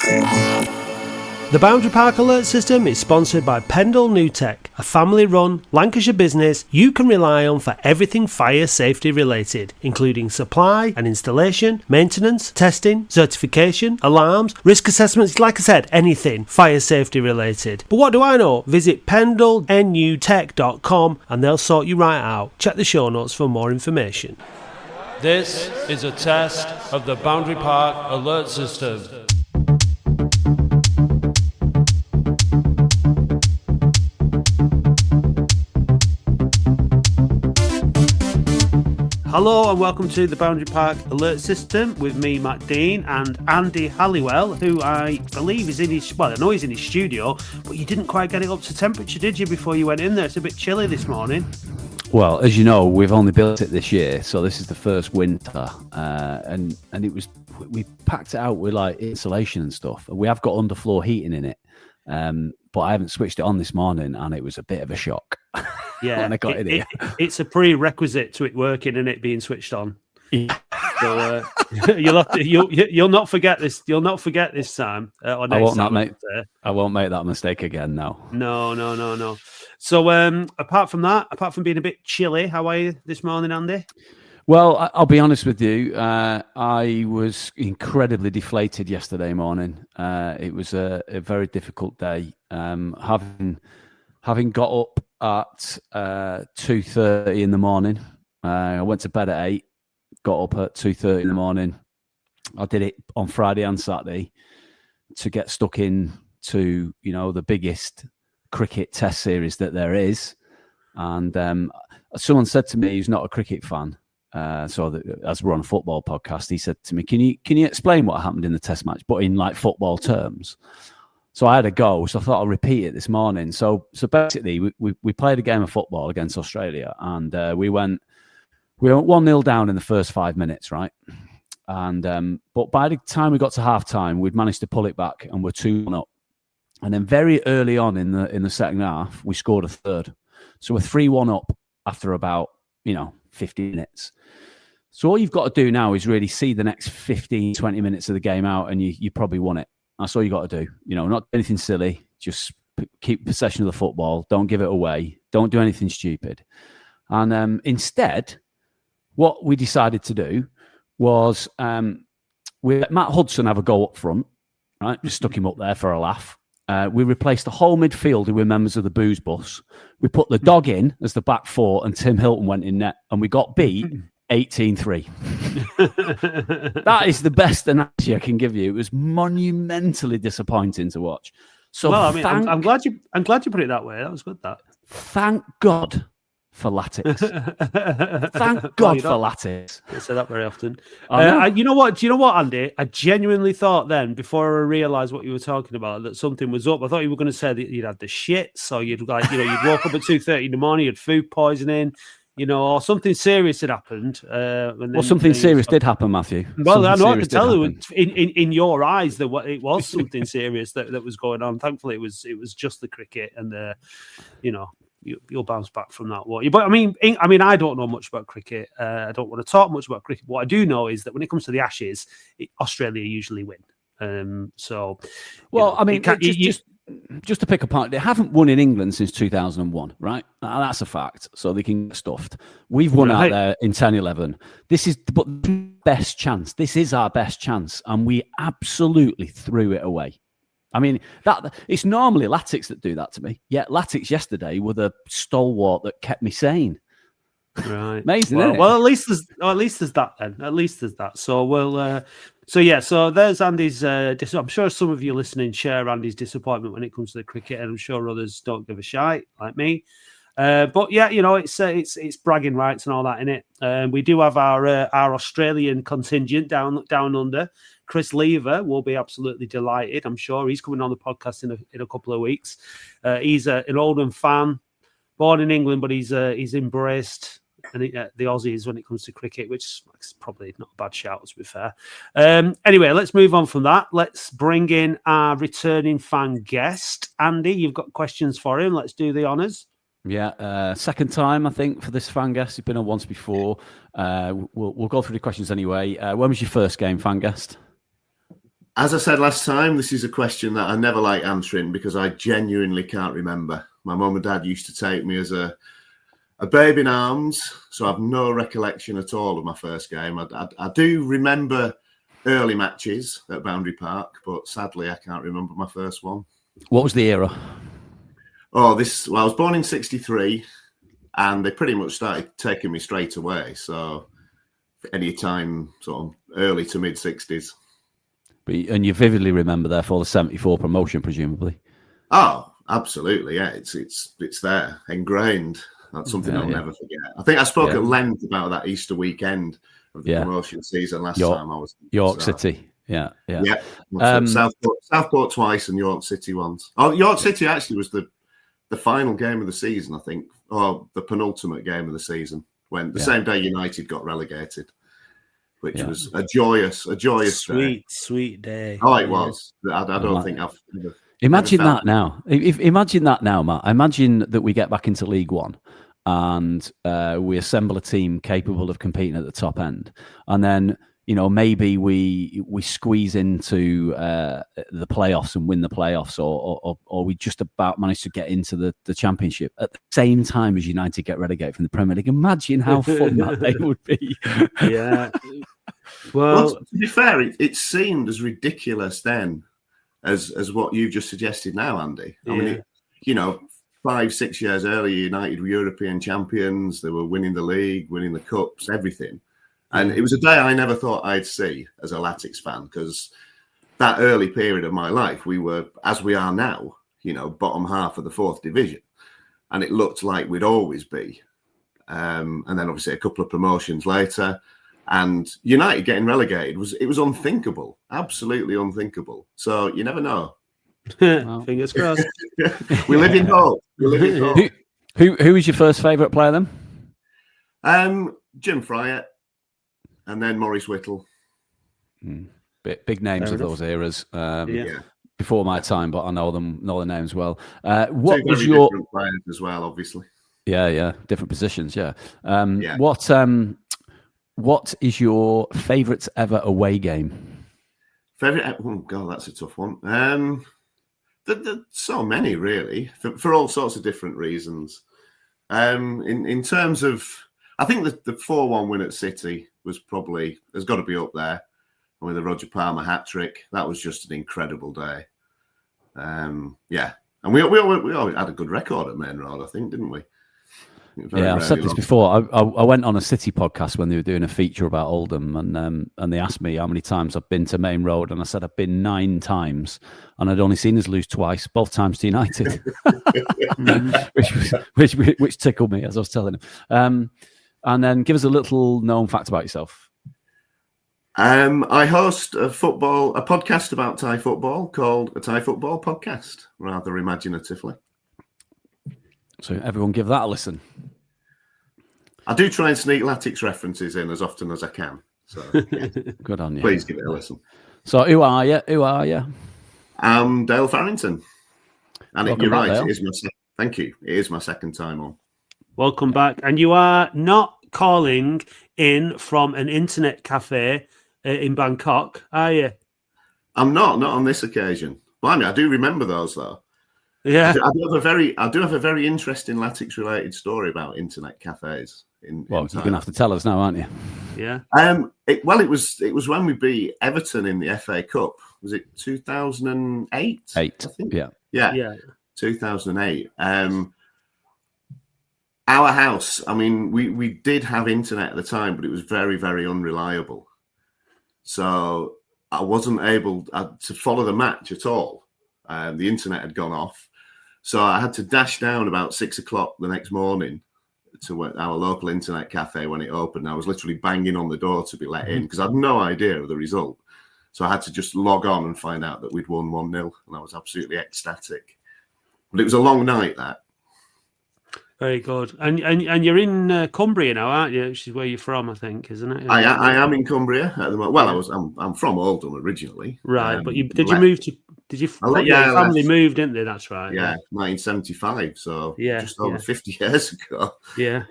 The Boundary Park Alert System is sponsored by Pendle New Tech, a family-run Lancashire business you can rely on for everything fire safety related, including supply and installation, maintenance, testing, certification, alarms, risk assessments, like I said, anything fire safety related. But what do I know? Visit pendlenewtech.com and they'll sort you right out. Check the show notes for more information. This is a test of the Boundary Park Alert System. Hello and welcome to the Boundary Park Alert System with me, Matt Dean, and Andy Halliwell, who I believe is in his, well, I know he's in his studio, but you didn't quite get it up to temperature, did you, before you went in there? It's a bit chilly this morning. Well, as you know, we've only built it this year, so this is the first winter, and it was, we packed it out with like insulation and stuff, and we have got underfloor heating in it, but I haven't switched it on this morning, and it was a bit of a shock. Yeah, when I got it here. It's a prerequisite to it working and it being switched on. Yeah. So you'll not forget this. You'll not forget this time. Or next I won't make that mistake again. No. So apart from that, apart from being a bit chilly, how are you this morning, Andy? Well, I'll be honest with you. I was incredibly deflated yesterday morning. It was a very difficult day. Having got up at 2:30 in the morning, I went to bed at 8. Got up at 2:30 in the morning. I did it on Friday and Saturday to get stuck in to, you know, the biggest cricket test series that there is. And someone said to me, who's not a cricket fan, as we're on a football podcast, he said to me, can you explain what happened in the test match, but in like football terms? So I had a go, so I thought I'll repeat it this morning. So basically, we played a game of football against Australia, and we went 1-0 down in the first 5 minutes, right? And but by the time we got to half time, we'd managed to pull it back, and we're 2-1 up. And then very early on in the second half, we scored a third. So we're 3-1 up after about 50 minutes. So all you've got to do now is really see the next 15, 20 minutes of the game out, and you probably won it. That's all you got to do. Not anything silly. Just keep possession of the football. Don't give it away. Don't do anything stupid. And instead, what we decided to do was we let Matt Hudson have a go up front. Right, just stuck him up there for a laugh. We replaced the whole midfield with members of the booze bus. We put the dog in as the back four, and Tim Hilton went in net, and we got beat 18-3. That is the best analogy I can give you. It was monumentally disappointing to watch. So, well, I mean, I'm glad you put it that way. That was good. That. Thank God for Latics. Thank God for Latics. I don't say that very often. You know what, Andy? I genuinely thought then, before I realised what you were talking about, that something was up. I thought you were going to say that you'd had the shits, or you'd you'd woke up at 2:30 in the morning, you had food poisoning, or something serious had happened. Something serious did happen, Matthew. Well, I know I can tell you in your eyes that it was something serious that was going on. Thankfully, it was just the cricket, and you'll bounce back from that. But I mean, I don't know much about cricket. I don't want to talk much about cricket. What I do know is that when it comes to the Ashes, Australia usually win. Just to pick apart, they haven't won in England since 2001, right? That's a fact. So they can get stuffed. We've won out there in 10-11. This is the best chance. This is our best chance, and we absolutely threw it away. I mean, that it's normally Latics that do that to me. Yet Latics yesterday were the stalwart that kept me sane. Right, amazing. Isn't it? Well, at least there's that then. At least there's that. So we'll. So there's Andy's. I'm sure some of you listening share Andy's disappointment when it comes to the cricket, and I'm sure others don't give a shite like me. But yeah, it's bragging rights and all that in it. We do have our Australian contingent down under. Chris Lever will be absolutely delighted. I'm sure he's coming on the podcast in a couple of weeks. He's an Oldham fan, born in England, but he's embraced the Aussies when it comes to cricket, which is probably not a bad shout, to be fair. Anyway, let's move on from that. Let's bring in our returning fan guest. Andy, you've got questions for him. Let's do the honours. Yeah, second time, I think, for this fan guest. He's been on once before. We'll go through the questions anyway. When was your first game, fan guest? As I said last time, this is a question that I never like answering because I genuinely can't remember. My mum and dad used to take me as a babe in arms, so I have no recollection at all of my first game. I do remember early matches at Boundary Park, but sadly I can't remember my first one. What was the era? I was born in 63, and they pretty much started taking me straight away. So any time sort of early to mid 60s. And you vividly remember, therefore, the 74 promotion, presumably. Oh, absolutely, yeah. It's there, ingrained. That's something I'll never forget. I think I spoke at length about that Easter weekend of the promotion season last time I was York City. Yeah. Southport twice and York City once. Oh, York City actually was the final game of the season, I think, or the penultimate game of the season, when the same day United got relegated, which was a joyous sweet day. Oh, it was. I don't think I've ever. Imagine that now. Imagine that now, Matt. Imagine that we get back into League One and we assemble a team capable of competing at the top end, and then maybe we squeeze into the playoffs and win the playoffs, or we just about manage to get into the Championship at the same time as United get relegated from the Premier League. Imagine how fun that day would be. Yeah. Well, to be fair, it seemed as ridiculous then as what you've just suggested now, Andy. I mean, 5-6 years earlier, United were European champions. They were winning the league, winning the cups, everything. And it was a day I never thought I'd see as a Latics fan, because that early period of my life, we were, as we are now, bottom half of the 4th division. And it looked like we'd always be. And then obviously a couple of promotions later, and United getting relegated was unthinkable, absolutely unthinkable. So you never know. Fingers crossed. We live in hope. Who was your first favourite player then? Jim Fryatt, and then Maurice Whittle. Big names of those eras. Before my time, but I know the names well. What was your different players as well, obviously? Yeah, different positions. Yeah. What is your favourite ever away game? Favorite? Oh God, that's a tough one. There's so many, really, for all sorts of different reasons. In terms of, I think the 4-1 win at City has got to be up there with the Roger Palmer hat trick. That was just an incredible day. And we always had a good record at Main Road, I think, didn't we? I've said this before. I went on a City podcast when they were doing a feature about Oldham, and they asked me how many times I've been to Main Road, and I said I've been 9 times, and I'd only seen us lose twice, both times to United, which tickled me as I was telling him. And then give us a little known fact about yourself. I host a podcast about Thai football called a Thai Football Podcast, rather imaginatively. So everyone give that a listen. I do try and sneak Latics references in as often as I can. So good on you. Please give it a listen. So who are you? I'm Dale Farrington. And you're right, Dale. Thank you. It is my second time on. Welcome back. And you are not calling in from an internet cafe in Bangkok, are you? I'm not on this occasion. Blimey, I do remember those though. Yeah, I do have a very interesting Latics related story about internet cafes. You're going to have to tell us now, aren't you? Yeah. It was when we beat Everton in the FA Cup. Was it 2008? I think. Yeah. 2008. Our house. I mean, we did have internet at the time, but it was very, very unreliable. So I wasn't able to follow the match at all. The internet had gone off. So I had to dash down about 6 o'clock the next morning to our local internet cafe when it opened. I was literally banging on the door to be let in because I had no idea of the result. So I had to just log on and find out that we'd won 1-0, and I was absolutely ecstatic. But it was a long night, that. Very good. And you're in Cumbria now, aren't you? Which is where you're from, I think, isn't it? I am in Cumbria at the moment. Well, I'm from Oldham originally. Right, but did you move to? Did you? Your family moved, didn't they? That's right. Yeah, 1975. So just over 50 years ago. Yeah.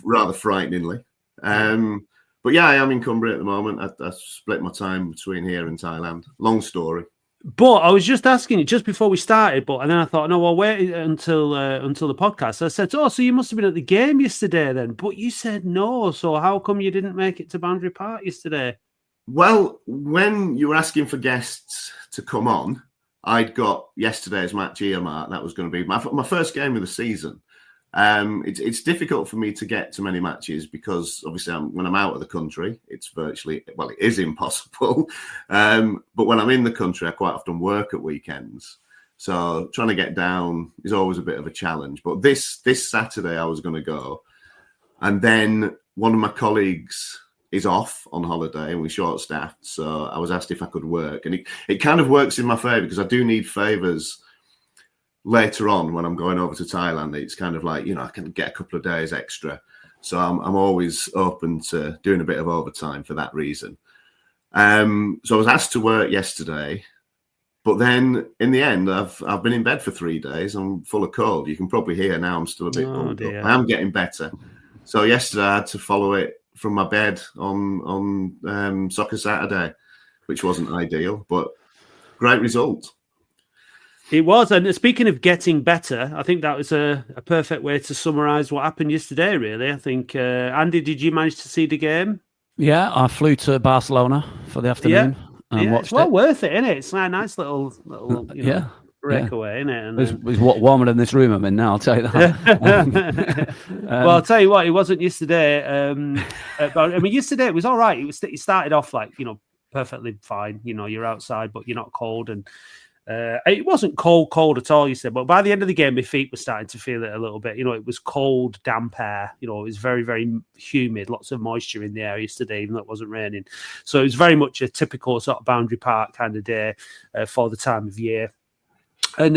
Rather frighteningly. But But yeah, I am in Cumbria at the moment. I split my time between here and Thailand. Long story. But I was just asking you just before we started, and then I thought, no, I'll wait until the podcast. I said, oh, so you must have been at the game yesterday then. But you said no. So how come you didn't make it to Boundary Park yesterday? Well, when you were asking for guests to come on, I'd got yesterday's match earmarked. That was going to be my first game of the season. It's difficult for me to get to many matches because obviously when I'm out of the country, it's virtually, it is impossible. But when I'm in the country, I quite often work at weekends. So trying to get down is always a bit of a challenge. But this Saturday I was going to go. And then one of my colleagues is off on holiday and we're short-staffed. So I was asked if I could work. And it kind of works in my favour because I do need favours later on when I'm going over to Thailand. It's kind of like, I can get a couple of days extra. So I'm always open to doing a bit of overtime for that reason. So I was asked to work yesterday, but then in the end, I've been in bed for 3 days. I'm full of cold. You can probably hear now I'm still a bit pumped up. I am getting better. So yesterday I had to follow it from my bed on Soccer Saturday, which wasn't ideal, but great result. It was. And speaking of getting better, I think that was a perfect way to summarise what happened yesterday, really. I think, Andy, did you manage to see the game? Yeah, I flew to Barcelona for the afternoon and watched it's well it. worth it, isn't it? It's like a nice little breakaway, isn't it? And, it's warmer than this room I'm in now, I'll tell you that. Well, I'll tell you what, it wasn't yesterday. Yesterday it was all right. It started off like, perfectly fine. You're outside, but you're not cold. And it wasn't cold at all, you said. But by the end of the game, my feet were starting to feel it a little bit. It was cold, damp air. It was very, very humid, lots of moisture in the air yesterday, even though it wasn't raining. So it was very much a typical sort of Boundary Park kind of day for the time of year. And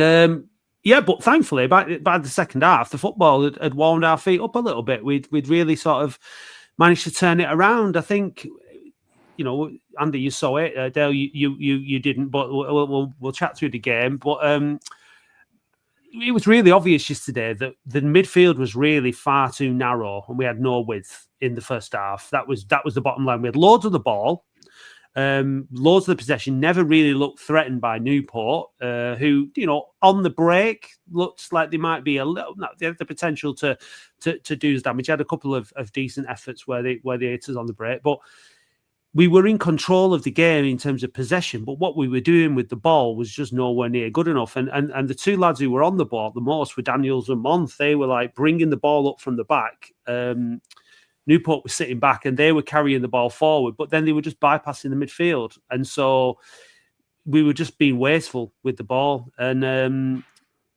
but thankfully, by the second half, the football had warmed our feet up a little bit. We'd really sort of managed to turn it around. I think, Andy, you saw it. Dale, you didn't, but we'll chat through the game. But it was really obvious yesterday that the midfield was really far too narrow, and we had no width in the first half. That was the bottom line. We had loads of the ball. Loads of the possession, never really looked threatened by Newport, who, on the break looked like they might be they had the potential to do damage. Had a couple of decent efforts where they hit us on the break, but we were in control of the game in terms of possession. But what we were doing with the ball was just nowhere near good enough. And the two lads who were on the ball the most were Daniels and Month. They were like bringing the ball up from the back. Newport was sitting back and they were carrying the ball forward, but then they were just bypassing the midfield. And so we were just being wasteful with the ball. And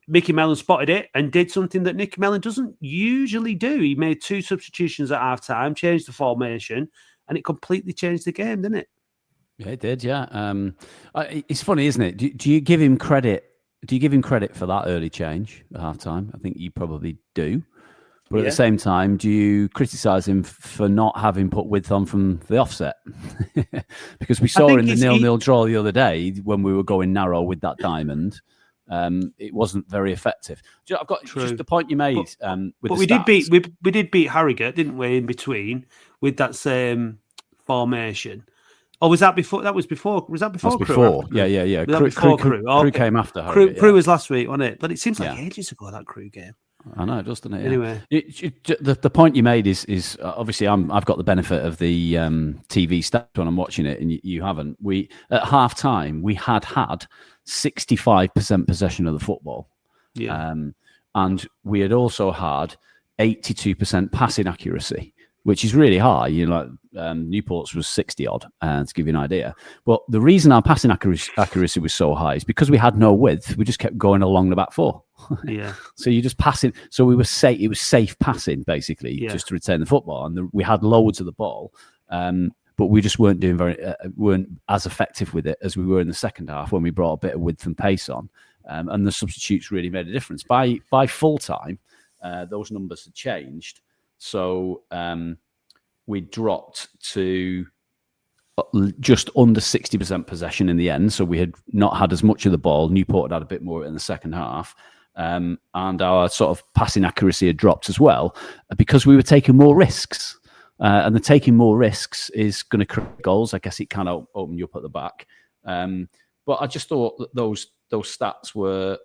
Mickey Mellon spotted it and did something that Nicky Mellon doesn't usually do. He made 2 substitutions at half-time, changed the formation, and it completely changed the game, didn't it? Yeah, it did, yeah. It's funny, isn't it? Do you give him credit? Do you give him credit for that early change at half-time? I think you probably do. But at the same time, do you criticise him for not having put width on from the offset? Because we saw in the 0-0 draw the other day when we were going narrow with that diamond, it wasn't very effective. I've got just the point you made. But we did beat Harrogate, didn't we? In between with that same formation. Or was that before? That was before. Was that before? That's before. Yeah. Crew came after Harrogate. Crew was last week, wasn't it? But it seems like ages ago, that Crew game. I know, doesn't it? Yeah. Anyway, the point you made is obviously I've got the benefit of the TV stats when I'm watching it, and you haven't. We at half time we had 65% possession of the football, and we had also had 82% passing accuracy, which is really high. Newport's was 60 odd, to give you an idea. But the reason our passing accuracy was so high is because we had no width. We just kept going along the back four. Yeah. So you're just passing. So we were safe. It was safe passing basically, just to retain the football, and we had loads of the ball. But we just weren't doing weren't as effective with it as we were in the second half when we brought a bit of width and pace on. And the substitutes really made a difference. By full time, those numbers had changed. So we dropped to just under 60% possession in the end. So we had not had as much of the ball. Newport had a bit more in the second half. And our sort of passing accuracy had dropped as well because we were taking more risks. and they're taking more risks is going to create goals. I guess it kind of open you up at the back. But I just thought that those stats were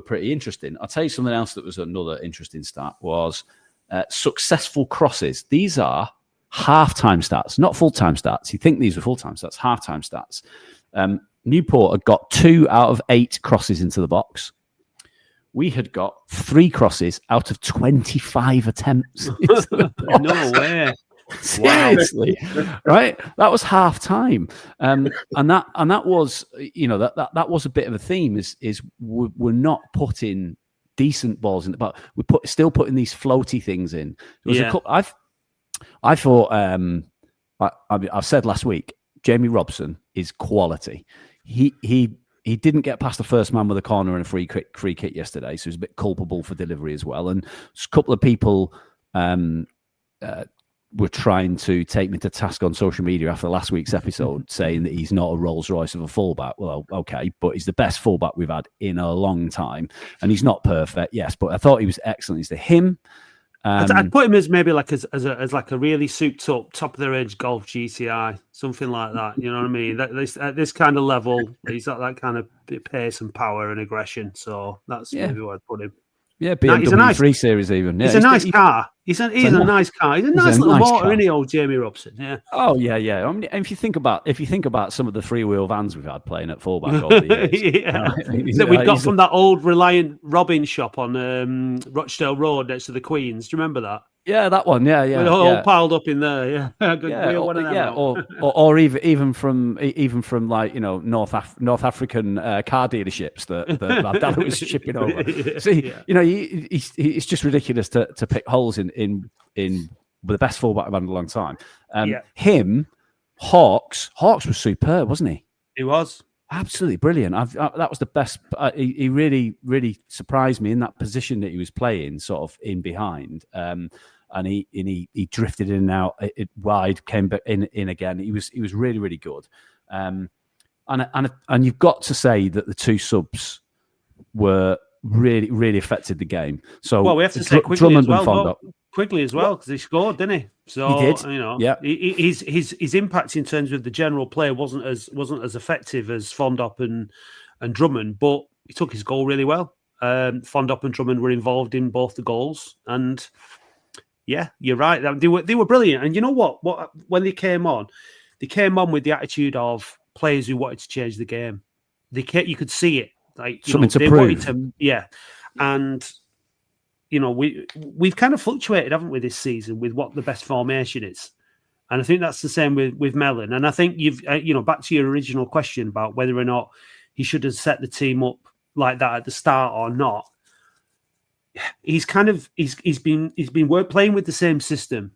pretty interesting. I'll tell you something else that was another interesting stat was successful crosses. These are half-time stats, not full-time stats. You think these were full-time stats, half-time stats. Newport had got 2 out of 8 crosses into the box. We had got 3 crosses out of 25 attempts. No way. Seriously, right? That was half time, and that was, that was a bit of a theme. Is we're not putting decent balls in, but we're still putting these floaty things in. I thought I've said last week, Jamie Robson is quality. He didn't get past the first man with a corner and a free kick yesterday, so he was a bit culpable for delivery as well. And a couple of people were trying to take me to task on social media after last week's episode, saying that he's not a Rolls Royce of a fullback. Well, okay, but he's the best fullback we've had in a long time, and he's not perfect, yes, but I thought he was excellent. It's to him. I'd put him as maybe like as like a really souped up, top of their edge golf GCI, something like that. You know what I mean? At this kind of level, he's got that kind of pace and power and aggression. So that's maybe where I'd put him. Yeah, BMW 3 Series even. Yeah, he's a nice car. He's a nice car. He's a nice little motor, isn't he, old Jamie Robson? Yeah. Oh yeah. I mean, if you think about some of the 3-wheel vans we've had playing at fullback over the years, that we got from that old Reliant Robin shop on Rochdale Road next to the Queens. Do you remember that? Yeah, that one. Yeah. We're all piled up in there. Yeah, good. Or even from like North African car dealerships that my dad was shipping over. See, it's just ridiculous to pick holes in the best fullback I've had in a long time. Hawks was superb, wasn't he? He was absolutely brilliant. That was the best. He really, really surprised me in that position that he was playing, sort of in behind. And he drifted in and out wide, came back in again. He was really, really good. And you've got to say that the 2 subs were really, really affected the game. So we have to say Quigley as well. Quigley as well, because he scored, didn't he? So he did. His impact in terms of the general play wasn't as effective as Fondop and Drummond, but he took his goal really well. Fondop and Drummond were involved in both the goals, and yeah, you're right. They were brilliant. And you know what? When they came on with the attitude of players who wanted to change the game. You could see it. Like something to prove. And we've kind of fluctuated, haven't we, this season with what the best formation is. And I think that's the same with Mellon. And I think you've back to your original question about whether or not he should have set the team up like that at the start or not. He's been playing with the same system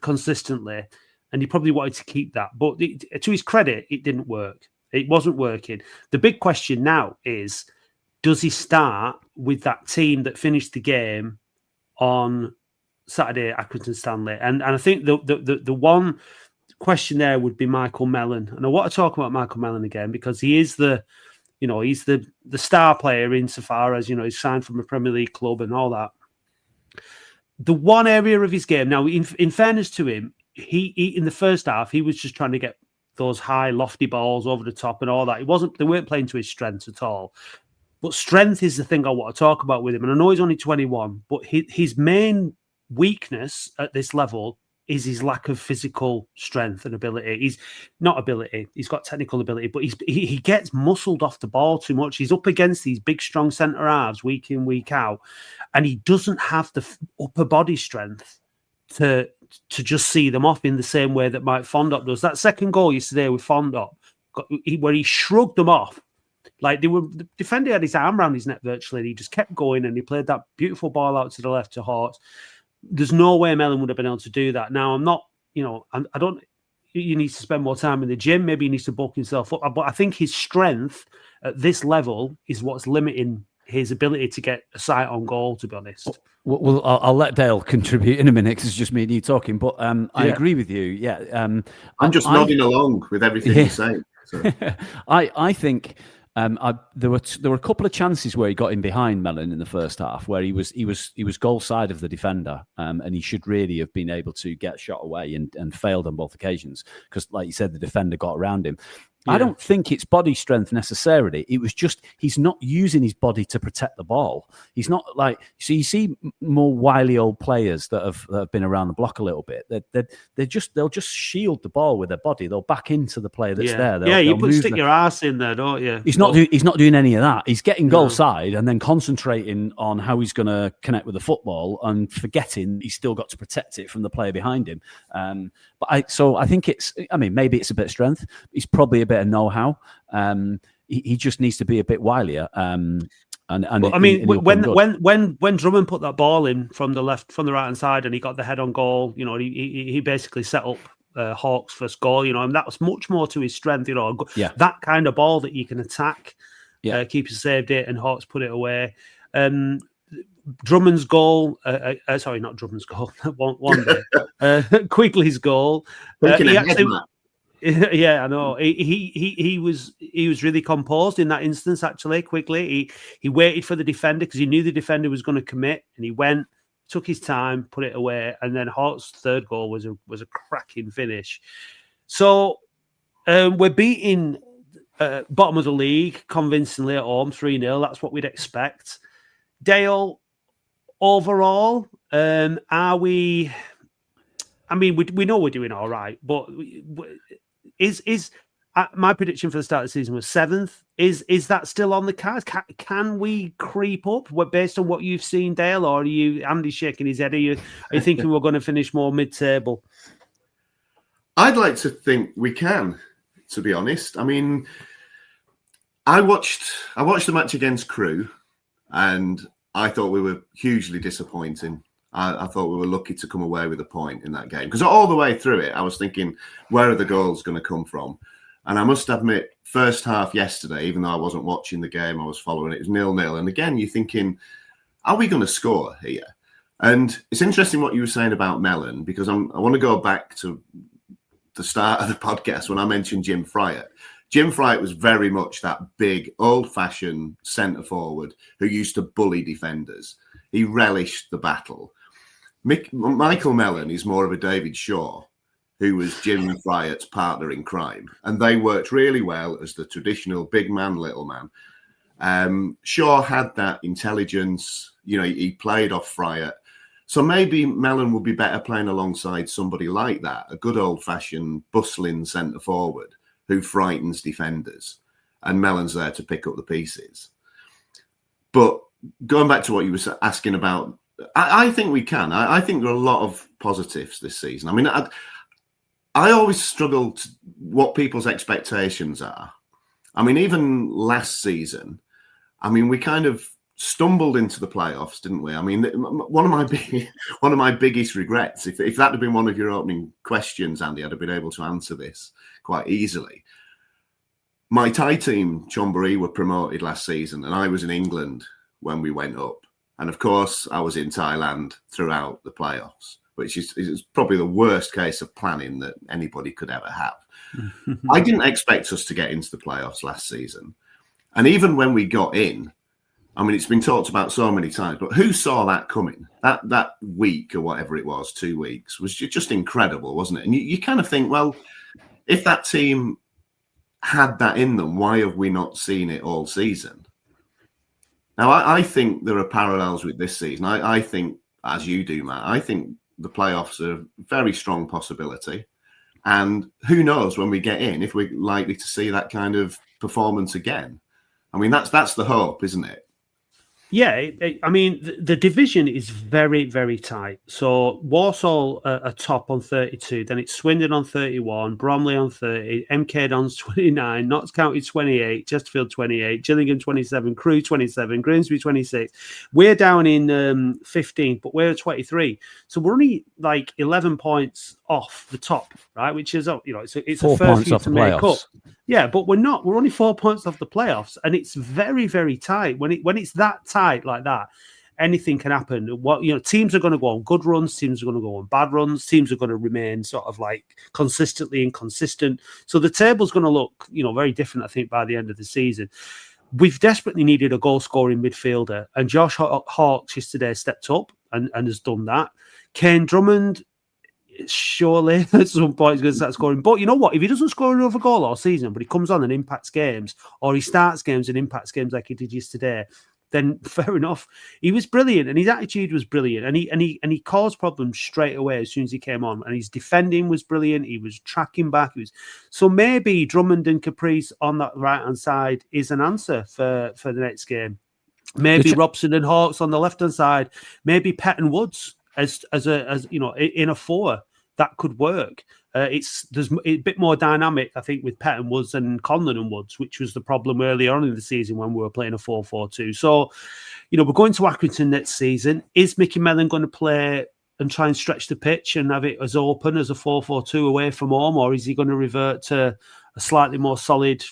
consistently, and he probably wanted to keep that. But to his credit, it didn't work. It wasn't working. The big question now is, does he start with that team that finished the game on Saturday at Accrington Stanley? And I think the one question there would be Michael Mellon. And I want to talk about Michael Mellon again because he is he's the star player insofar as, he's signed from a Premier League club and all that. The one area of his game, now, in fairness to him, he in the first half, he was just trying to get those high, lofty balls over the top and all that. They weren't playing to his strengths at all. But strength is the thing I want to talk about with him. And I know he's only 21, but his main weakness at this level is his lack of physical strength and ability. He's got technical ability, but he gets muscled off the ball too much. He's up against these big, strong centre halves week in, week out, and he doesn't have the upper body strength to just see them off in the same way that Mike Fondop does. That second goal yesterday with Fondop, where he shrugged them off, like the defender had his arm around his neck virtually, and he just kept going, and he played that beautiful ball out to the left to Hawks. There's no way Mellon would have been able to do that. Now, I'm not, I don't, you need to spend more time in the gym. Maybe he needs to bulk himself up. But I think his strength at this level is what's limiting his ability to get a sight on goal, to be honest. Well, I'll let Dale contribute in a minute because it's just me and you talking. But I agree with you. Yeah. I'm just nodding along with everything you're saying. So. I think There were a couple of chances where he got in behind Mellon in the first half, where he was goal side of the defender, and he should really have been able to get shot away and failed on both occasions because, like you said, the defender got around him. Yeah. I don't think it's body strength necessarily. It was just he's not using his body to protect the ball. He's not like so. You see more wily old players that have been around the block a little bit. They'll just shield the ball with their body. They'll back into the player that's there. You stick your ass in there, don't you? He's not doing any of that. He's getting goal side and then concentrating on how he's going to connect with the football and forgetting he's still got to protect it from the player behind him. But I think maybe it's a bit of strength. It's probably a bit of know-how. He just needs to be a bit wilier. When Drummond put that ball in from the right hand side and he got the head on goal, he basically set up Hawks' first goal, and that was much more to his strength, that kind of ball that you can attack. Keeper saved it and Hawks put it away. Drummond's goal, sorry, not Drummond's goal, one day. Quigley's goal. Yeah, I know. He was really composed in that instance. Actually, Quigley, he waited for the defender because he knew the defender was going to commit, and he went, took his time, put it away, and then Hart's third goal was a cracking finish. So we're beating bottom of the league convincingly at home, 3-0. That's what we'd expect. Dale, overall, are we? I mean, we know we're doing all right, but is my prediction for the start of the season was 7th. Is that still on the cards? Can we creep up based on what you've seen, Dale, or are you Andy shaking his head? Are you thinking we're going to finish more mid-table? I'd like to think we can, to be honest. I mean, I watched the match against Crewe, and I thought we were hugely disappointing. I thought we were lucky to come away with a point in that game because all the way through it, I was thinking, where are the goals going to come from? And I must admit, first half yesterday, even though I wasn't watching the game, I was following it, it was 0-0. And again, you're thinking, are we going to score here? And it's interesting what you were saying about Mellon, because I want to go back to the start of the podcast when I mentioned Jim Fryatt. Jim Fryatt was very much that big, old-fashioned centre forward who used to bully defenders. He relished the battle. Michael Mellon is more of a David Shaw, who was Jim Fryatt's partner in crime. And they worked really well as the traditional big man, little man. Shaw had that intelligence. He played off Fryatt. So maybe Mellon would be better playing alongside somebody like that, a good old-fashioned bustling centre forward who frightens defenders. And Mellon's there to pick up the pieces. But going back to what you were asking about, I think we can. I think there are a lot of positives this season. I mean, I always struggle to what people's expectations are. I mean, even last season, we kind of stumbled into the playoffs, didn't we? I mean, one of my biggest regrets, if that had been one of your opening questions, Andy, I'd have been able to answer this quite easily. My Thai team, Chonburi, were promoted last season, and I was in England when we went up. And of course, I was in Thailand throughout the playoffs, which is probably the worst case of planning that anybody could ever have. I didn't expect us to get into the playoffs last season. And even when we got in, it's been talked about so many times, but who saw that coming? That week or whatever it was, 2 weeks, was just incredible, wasn't it? And you kind of think, well, if that team had that in them, why have we not seen it all season? Now, I think there are parallels with this season. I think, as you do, Matt, I think the playoffs are a very strong possibility. And who knows when we get in if we're likely to see that kind of performance again. That's the hope, isn't it? Yeah, the division is very, very tight. So Walsall are top on 32, then it's Swindon on 31, Bromley on 30, MK Dons 29, Notts County 28, Chesterfield 28, Gillingham 27, Crewe 27, Grimsby 26. We're down in 15th, but we're 23. So we're only like 11 points off the top, right? Which is, it's 4 a fair points few off to the make playoffs. up. Yeah, but we're not. We're only 4 points off the playoffs, and it's very, very tight. When it's that tight like that, anything can happen. Teams are going to go on good runs, teams are going to go on bad runs, teams are going to remain sort of like consistently inconsistent. So the table's going to look, very different, I think, by the end of the season. We've desperately needed a goal-scoring midfielder, and Josh Hawkes yesterday stepped up and has done that. Kane Drummond, surely at some point he's going to start scoring. But you know what? If he doesn't score another goal all season, but he comes on and impacts games, or he starts games and impacts games like he did yesterday, then fair enough. He was brilliant, and his attitude was brilliant, and he caused problems straight away as soon as he came on. And his defending was brilliant. He was tracking back. So maybe Drummond and Caprice on that right hand side is an answer for the next game. Maybe Robson and Hawkes on the left hand side. Maybe Pett and Woods as in a four. That could work. There's a bit more dynamic, I think, with Pett and Woods and Conlon and Woods, which was the problem earlier on in the season when we were playing a 4-4-2. So, we're going to Accrington next season. Is Mickey Mellon going to play and try and stretch the pitch and have it as open as a 4-4-2 away from home, or is he going to revert to a slightly more solid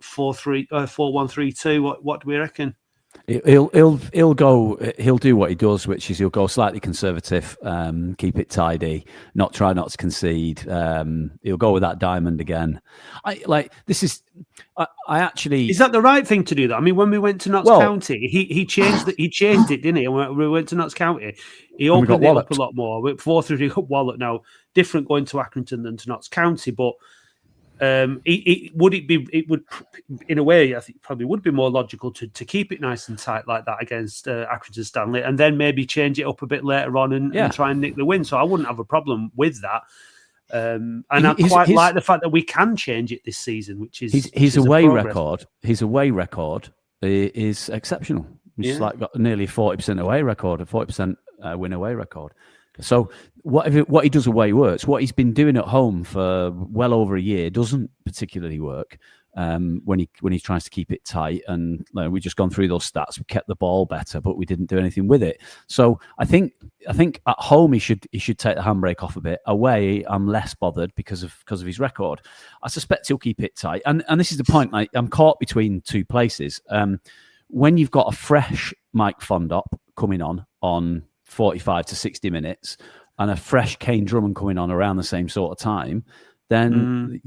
4-1-3-2? What do we reckon? He'll do what he does, which is he'll go slightly conservative, keep it tidy, try not to concede. He'll go with that diamond again. Is that the right thing to do? That, I mean, when we went to Notts County, he changed it, didn't he? And when we went to Notts County, he opened it up a lot more. With 4-3 got walloped. Now, different going to Accrington than to Notts County, but. It would, in a way, I think probably would be more logical to keep it nice and tight like that against Accrington Stanley, and then maybe change it up a bit later on and try and nick the win. So I wouldn't have a problem with that. And I quite like the fact that we can change it this season, which is his away record. His away record is exceptional. He's got nearly 40% away record, a 40% win away record. So what he does away works. What he's been doing at home for well over a year doesn't particularly work when he tries to keep it tight. And we've just gone through those stats. We kept the ball better, but we didn't do anything with it. So I think at home he should take the handbrake off a bit. Away, I'm less bothered because of his record. I suspect he'll keep it tight. And this is the point. I'm caught between two places. When you've got a fresh Mike Fondop coming on 45 to 60 minutes and a fresh Kane Drummond coming on around the same sort of time, then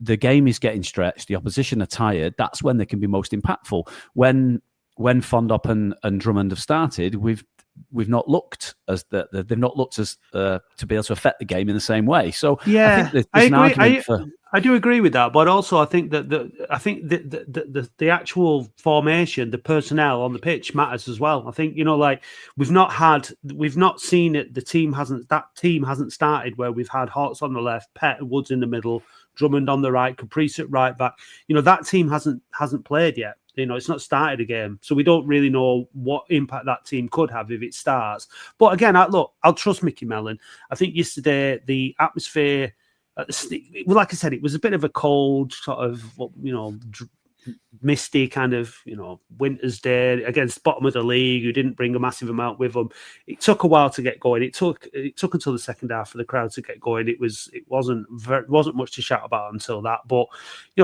the game is getting stretched. The opposition are tired. That's when they can be most impactful. When Fondop and Drummond have started, we've not looked as they've not looked as to be able to affect the game in the same way. So I think there's an argument for. I do agree with that, but also I think that the actual formation, the personnel on the pitch matters as well. I think we've not seen it. That team hasn't started where we've had Hawkes on the left, Pett and Woods in the middle, Drummond on the right, Caprice at right back. That team hasn't played yet. It's not started a game, so we don't really know what impact that team could have if it starts. But again, I'll trust Mickey Mellon. I think yesterday the atmosphere. Like I said, it was a bit of a cold, sort of, misty kind of, winter's day against bottom of the league, who didn't bring a massive amount with them. It took a while to get going. It took until the second half for the crowd to get going. It wasn't much to shout about until that. But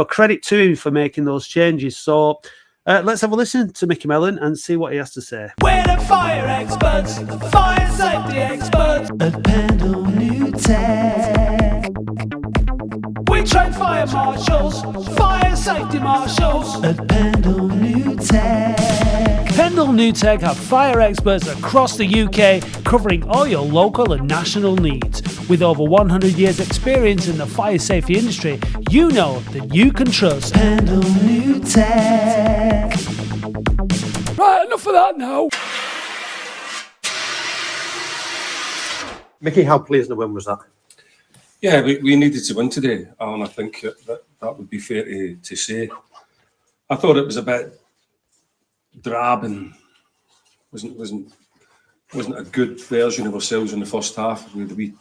credit to him for making those changes. So let's have a listen to Mickey Mellon and see what he has to say. We're the fire experts, fire safety experts at Pendle New Tech. We train fire marshals, fire safety marshals at Pendle New Tech. Pendle New Tech have fire experts across the UK covering all your local and national needs. With over 100 years experience in the fire safety industry, you know that you can trust Pendle New Tech. Right, enough of that now. Mickey, how pleased the win was that? Yeah, we needed to win today, and I think that would be fair to say. I thought it was a bit drab and wasn't a good version of ourselves in the first half. We had a wee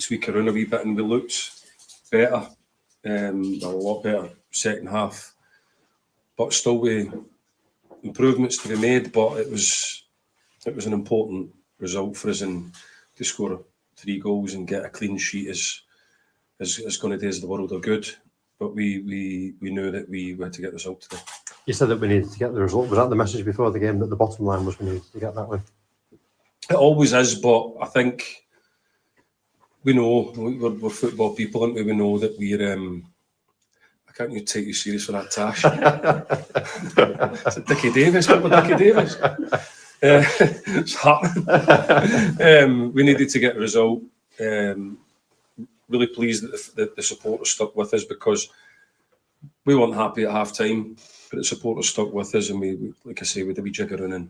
tweak around a wee bit, and we looked better, a lot better second half. But still, with improvements to be made. But it was an important result for us, and to score 3 goals and get a clean sheet is going to do us the world of good. but we knew that we were to get the result today. You said that we needed to get the result. Was that the message before the game, that the bottom line was we needed to get that win? It always is, but I think we know we're football people, and we know that we're. I can't even take you serious for that, Tash. Is it Dickie Davis? What about Dickie Davis? It's happening. We needed to get a result. Really pleased that the supporters stuck with us, because we weren't happy at half time, but the supporters stuck with us, and we like I say, we did a wee jiggering, and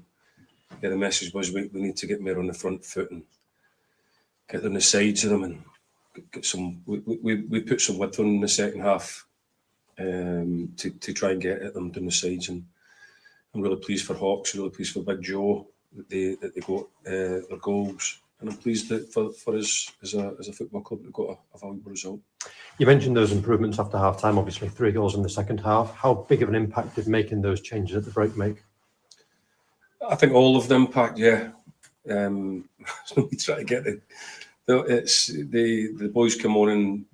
the message was we need to get more on the front foot and get on the sides of them and get some. We put some width on in the second half to try and get at them down the sides, and I'm really pleased for Hawks, really pleased for Big Joe that they got their goals. And I'm pleased that for us as a football club, we've got a valuable result. You mentioned those improvements after half time, obviously 3 goals in the second half. How big of an impact did making those changes at the break make? I think all of the impact, yeah. We try to get it. The boys come on and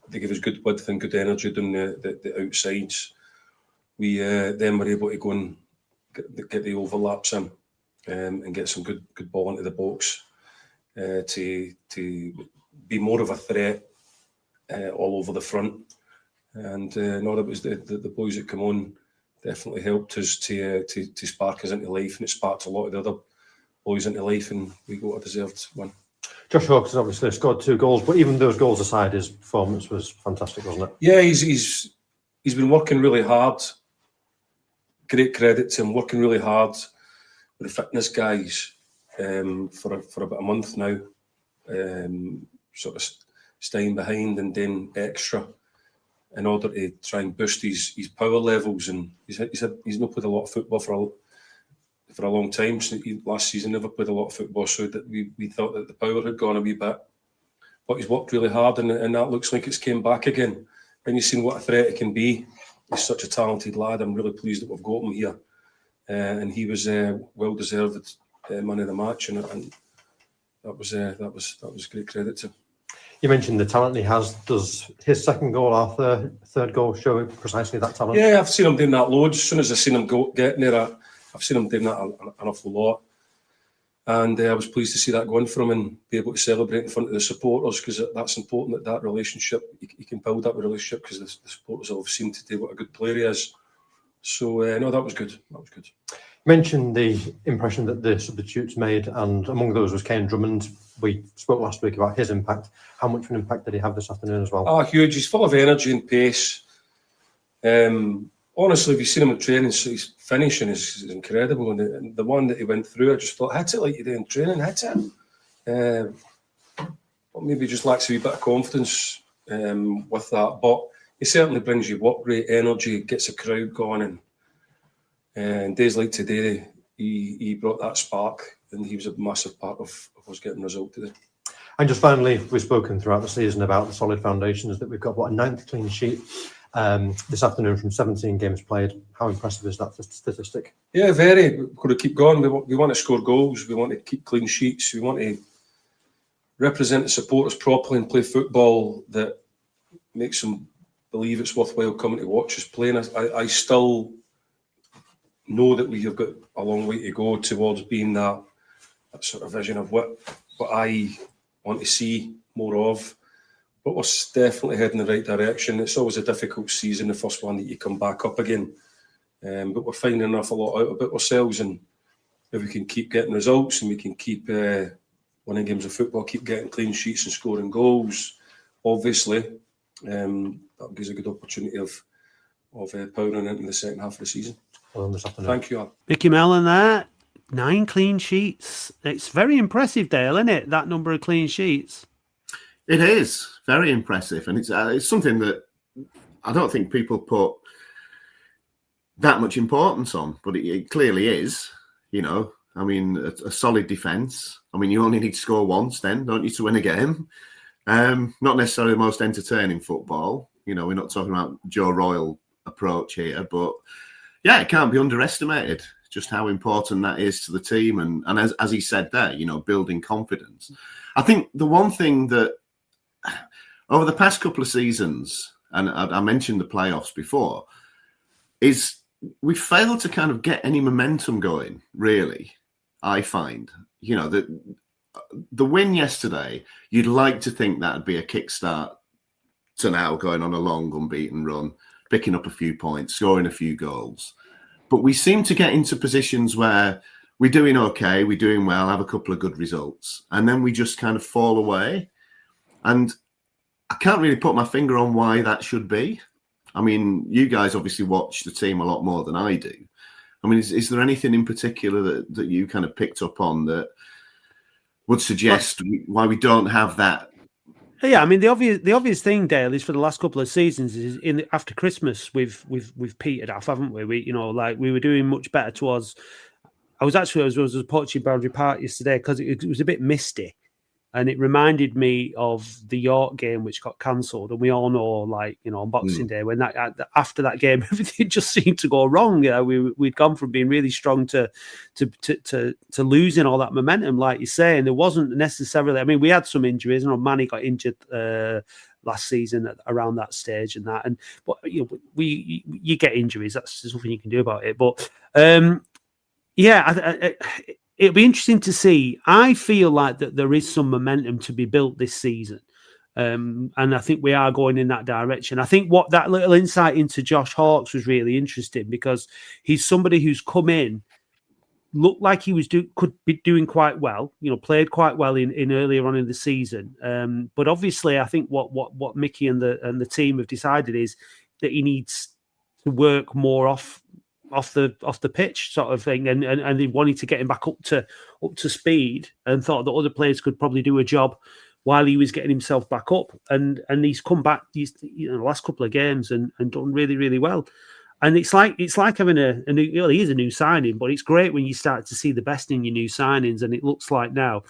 they give us good width and good energy down the outsides. We then were able to go and get the overlaps in and get some good ball into the box. To be more of a threat all over the front, and no, it was the boys that come on definitely helped us to spark us into life, and it sparked a lot of the other boys into life, and we got a deserved win. Josh Hawks has obviously scored 2 goals, but even those goals aside, his performance was fantastic, wasn't it? Yeah, he's been working really hard. Great credit to him, working really hard with the fitness guys. For about a month now, sort of staying behind and then extra in order to try and boost his power levels. And he's not played a lot of football for a long time. So last season never played a lot of football, so that we thought that the power had gone a wee bit. But he's worked really hard, and that looks like it's came back again. And you've seen what a threat it can be. He's such a talented lad. I'm really pleased that we've got him here, and he was well deserved. Man of the match, and that was great credit to him. You mentioned the talent he has. Does his second goal, our third goal, show precisely that talent? Yeah, I've seen him doing that loads. As soon as I've seen him getting there, I've seen him doing that an awful lot, and I was pleased to see that going for him and be able to celebrate in front of the supporters, because that's important, that relationship, you can build that relationship, because the supporters will have seen today what a good player he is. So no, that was good. That was good. You mentioned the impression that the substitutes made, and among those was Kane Drummond. We spoke last week about his impact. How much of an impact did he have this afternoon as well? Oh, huge. He's full of energy and pace. Honestly, if you've seen him in training, so his finishing is incredible. And the one that he went through, I just thought, hit it like you do in training, hit it. But maybe just lacks a wee bit of confidence with that. But he certainly brings you work rate, energy, gets a crowd going, and days like today, he brought that spark, and he was a massive part of us getting a result today. And just finally, we've spoken throughout the season about the solid foundations that we've got. What, a 9th clean sheet this afternoon from 17 games played. How impressive is that statistic? Yeah, very. We've got to keep going. We want to score goals. We want to keep clean sheets. We want to represent the supporters properly and play football that makes them believe it's worthwhile coming to watch us play. And I still know that we have got a long way to go towards being that sort of vision of what I want to see more of. But we're definitely heading in the right direction. It's always a difficult season, the first one that you come back up again. But we're finding an awful lot out about ourselves, and if we can keep getting results and we can keep winning games of football, keep getting clean sheets and scoring goals, obviously, that gives a good opportunity of powering into the second half of the season. Well, this afternoon. Thank you, Al. Mickey Mellon there. 9 clean sheets. It's very impressive, Dale, isn't it? That number of clean sheets. It is very impressive, and it's something that I don't think people put that much importance on, but it clearly is. You know, I mean, a solid defence. I mean, you only need to score once, then, don't you, to win a game? Not necessarily the most entertaining football. You know, we're not talking about Joe Royal approach here, but yeah, it can't be underestimated just how important that is to the team, and as he said there, you know, building confidence. I think the one thing that over the past couple of seasons, and I mentioned the playoffs before, is we failed to kind of get any momentum going, really, I find. You know, the win yesterday, you'd like to think that'd be a kickstart to now going on a long unbeaten run, picking up a few points, scoring a few goals. But we seem to get into positions where we're doing okay, we're doing well, have a couple of good results, and then we just kind of fall away. And I can't really put my finger on why that should be. I mean, you guys obviously watch the team a lot more than I do. I mean, is there anything in particular that you kind of picked up on that would suggest why we don't have that? Yeah, I mean, the obvious thing, Dale, is for the last couple of seasons is after Christmas we've petered off, haven't we? We were doing much better towards. I was approaching Boundary Park yesterday because it was a bit misty, and it reminded me of the York game which got cancelled. And we all know, on Boxing Day, when after that game, everything just seemed to go wrong. We'd gone from being really strong to losing all that momentum, like you say. And there wasn't necessarily. I mean, we had some injuries. Manny got injured last season around that stage, but you get injuries. There's nothing you can do about it. But it'll be interesting to see. I feel like that there is some momentum to be built this season. And I think we are going in that direction. I think what that little insight into Josh Hawkes was really interesting, because he's somebody who's come in, looked like he was could be doing quite well, played quite well in earlier on in the season. But obviously I think what Mickey and the team have decided is that he needs to work more off the pitch, sort of thing, and they wanted to get him back up to speed, and thought that other players could probably do a job while he was getting himself back up, and he's come back the last couple of games and done really, really well. And it's like having a new, he is a new signing, but it's great when you start to see the best in your new signings, and it looks like now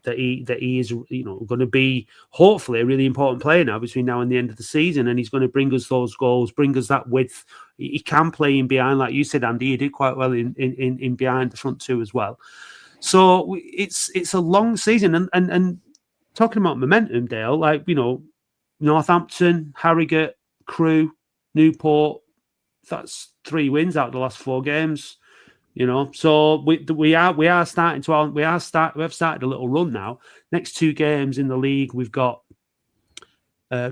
that he is going to be hopefully a really important player now between now and the end of the season, and he's going to bring us those goals, bring us that width. He can play in behind, like you said, Andy. He did quite well in behind the front two as well. So it's a long season, and talking about momentum, Dale, Northampton, Harrogate, Crewe, Newport. That's 3 wins out of the last 4 games. So we have started a little run now. Next 2 games in the league, we've got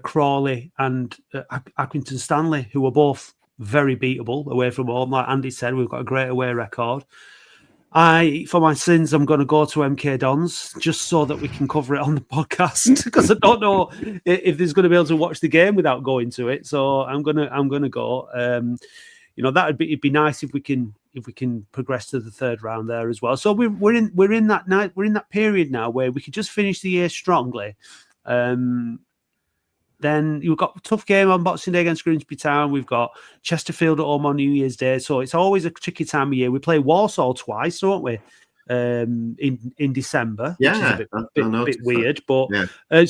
Crawley and Accrington Stanley, who are both very beatable away from home. Like Andy said, we've got a great away record. For my sins, I'm going to go to MK Dons just so that we can cover it on the podcast, because I don't know if there's going to be able to watch the game without going to it. So I'm gonna go. It'd be nice if we can progress to the 3rd round there as well. So we're in that period now where we could just finish the year strongly. Then you've got a tough game on Boxing Day against Grimsby Town. We've got Chesterfield at home on New Year's Day. So it's always a tricky time of year. We play Walsall twice, don't we? In December, which is a bit weird. But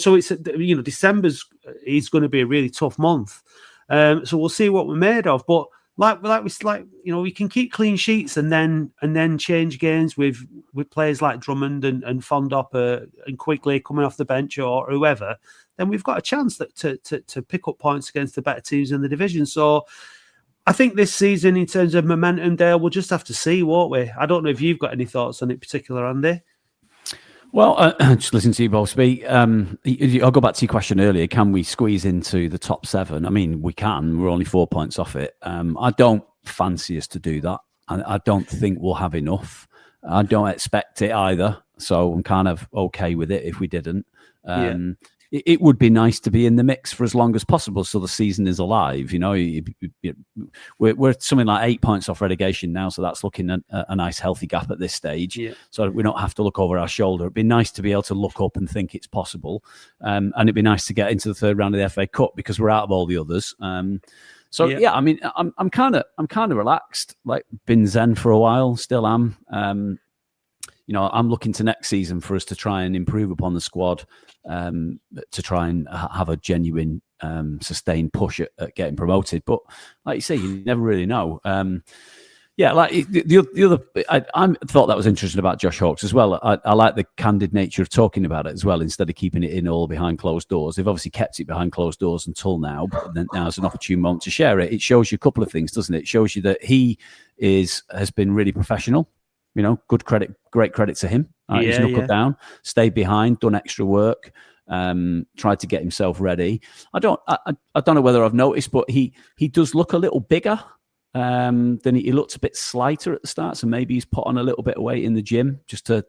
so it's December's is going to be a really tough month. So we'll see what we're made of. But we can keep clean sheets and then change games with players like Drummond and Fondop and Quigley coming off the bench or whoever. Then we've got a chance to pick up points against the better teams in the division. So I think this season, in terms of momentum, Dale, we'll just have to see, won't we? I don't know if you've got any thoughts on it, particular, Andy. Well, just listen to you both speak. I'll go back to your question earlier. Can we squeeze into the top 7? I mean, we can. We're only 4 points off it. I don't fancy us to do that. I don't think we'll have enough. I don't expect it either. So I'm kind of okay with it if we didn't. It would be nice to be in the mix for as long as possible, so the season is alive. We're something like 8 points off relegation now, so that's looking at a nice healthy gap at this stage. Yeah. So we don't have to look over our shoulder. It'd be nice to be able to look up and think it's possible, and it'd be nice to get into the 3rd round of the FA Cup because we're out of all the others. I mean, I'm kind of relaxed. Like, been zen for a while, still am. I'm looking to next season for us to try and improve upon the squad, to try and have a genuine, sustained push at getting promoted. But like you say, you never really know. Yeah, like the other, I thought that was interesting about Josh Hawkes as well. I like the candid nature of talking about it as well, instead of keeping it in all behind closed doors. They've obviously kept it behind closed doors until now, but then now's an opportune moment to share it. It shows you a couple of things, doesn't it? It shows you that he has been really professional. You know, great credit to him. He's knuckled down, stayed behind, done extra work, tried to get himself ready. I don't know whether I've noticed, but he does look a little bigger. Then he looked a bit slighter at the start, so maybe he's put on a little bit of weight in the gym just to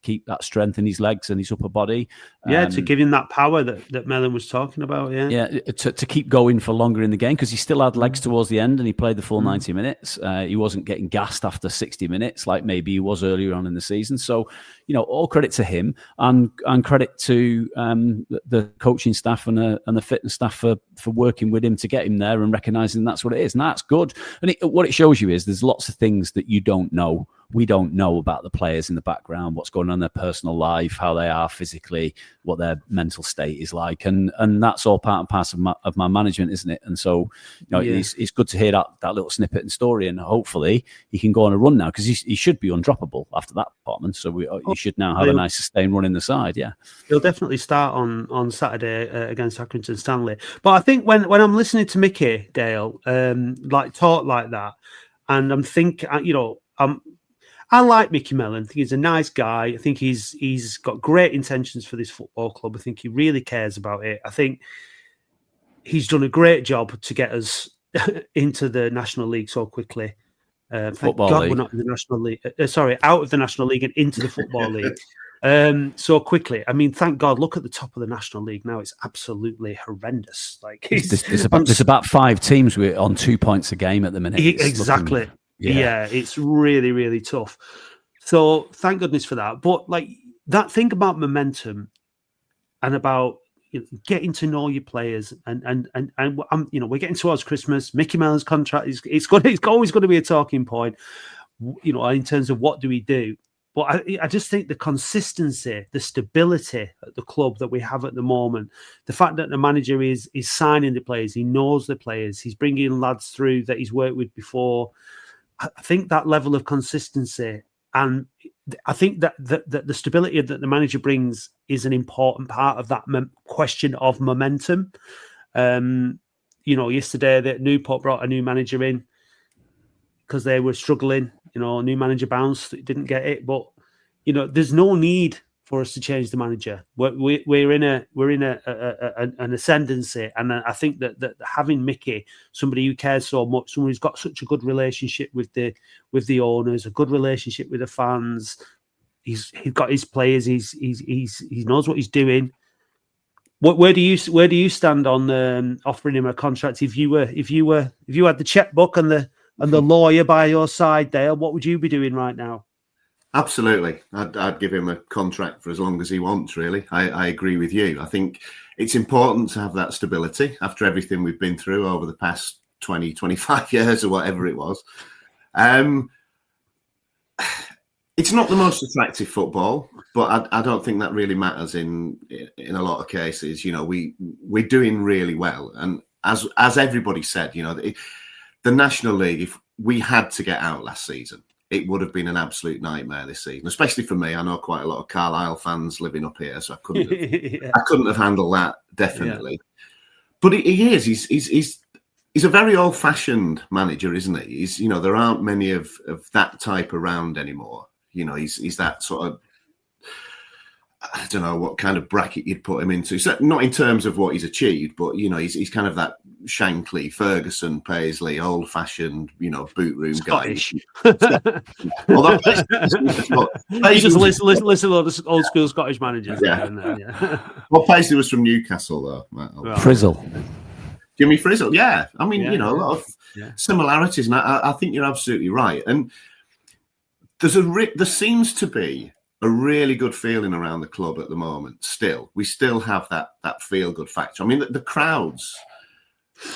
keep that strength in his legs and his upper body. To give him that power that Mellon was talking about. To keep going for longer in the game, because he still had legs towards the end and he played the full 90 minutes. He wasn't getting gassed after 60 minutes like maybe he was earlier on in the season. So, you know, all credit to him and credit to the coaching staff and the fitness staff for working with him to get him there and recognising that's what it is, and that's good. And what it shows you is there's lots of things that you don't know. We don't know about the players in the background, what's going on in their personal life, how they are physically, what their mental state is like, and that's all part and parcel of my management, isn't it? And so, you know, it's good to hear that little snippet and story, and hopefully he can go on a run now, because he should be undroppable after that performance. So he should now have a nice sustained run in the side. Yeah, he'll definitely start on Saturday against Accrington Stanley. But I think when I'm listening to Mickey Dale like talk like that, and I'm thinking, you know, I like Mickey Mellon. I think he's a nice guy. I think he's got great intentions for this football club. I think he really cares about it. I think he's done a great job to get us into the National League so quickly. Thank God we're not in the National League. Out of the National League and into the Football League so quickly. I mean, thank God. Look at the top of the National League now; it's absolutely horrendous. Like there's about 5 teams on 2 points a game at the minute. Exactly. Yeah, it's really, really tough. So thank goodness for that. But like that thing about momentum and about getting to know your players, and you know, we're getting towards Christmas. Mickey Mellon's contract it's always going to be a talking point, you know, in terms of what do we do. But I just think the consistency, the stability at the club that we have at the moment, the fact that the manager is signing the players, he knows the players, he's bringing lads through that he's worked with before. I think that level of consistency, and I think that the stability that the manager brings is an important part of that question of momentum. You know, yesterday that Newport brought a new manager in because they were struggling. You know, new manager bounced, didn't get it, but you know, there's no need for us to change the manager. We're in an ascendancy, and I think that having Mickey, somebody who cares so much, someone who's got such a good relationship with the owners, a good relationship with the fans, he's got his players, he knows what he's doing. Where do you stand on offering him a contract? If you had the checkbook and the lawyer by your side, Dale, what would you be doing right now? Absolutely. I'd give him a contract for as long as he wants, really. I agree with you. I think it's important to have that stability after everything we've been through over the past 20, 25 years or whatever it was. It's not the most attractive football, but I don't think that really matters in a lot of cases. You know, we're doing really well. And as everybody said, you know, the National League, if we had to get out last season, it would have been an absolute nightmare this season, especially for me. I know quite a lot of Carlisle fans living up here, so I couldn't have handled that, definitely. Yeah. But he is. He's a very old-fashioned manager, isn't he? You know, there aren't many of that type around anymore. You know, he's that sort of, I don't know what kind of bracket you'd put him into. So not in terms of what he's achieved, but, you know, he's kind of that Shankly, Ferguson, Paisley, old-fashioned, you know, boot room Scottish guy. You just listen to all the old-school Scottish managers. Yeah. Well, Paisley was from Newcastle, though. Right. Frizzle. Jimmy Frizzle, yeah. I mean, you know, a lot of similarities, and I think you're absolutely right. And there seems to be a really good feeling around the club at the moment. Still, we still have that feel good factor. I mean, the crowds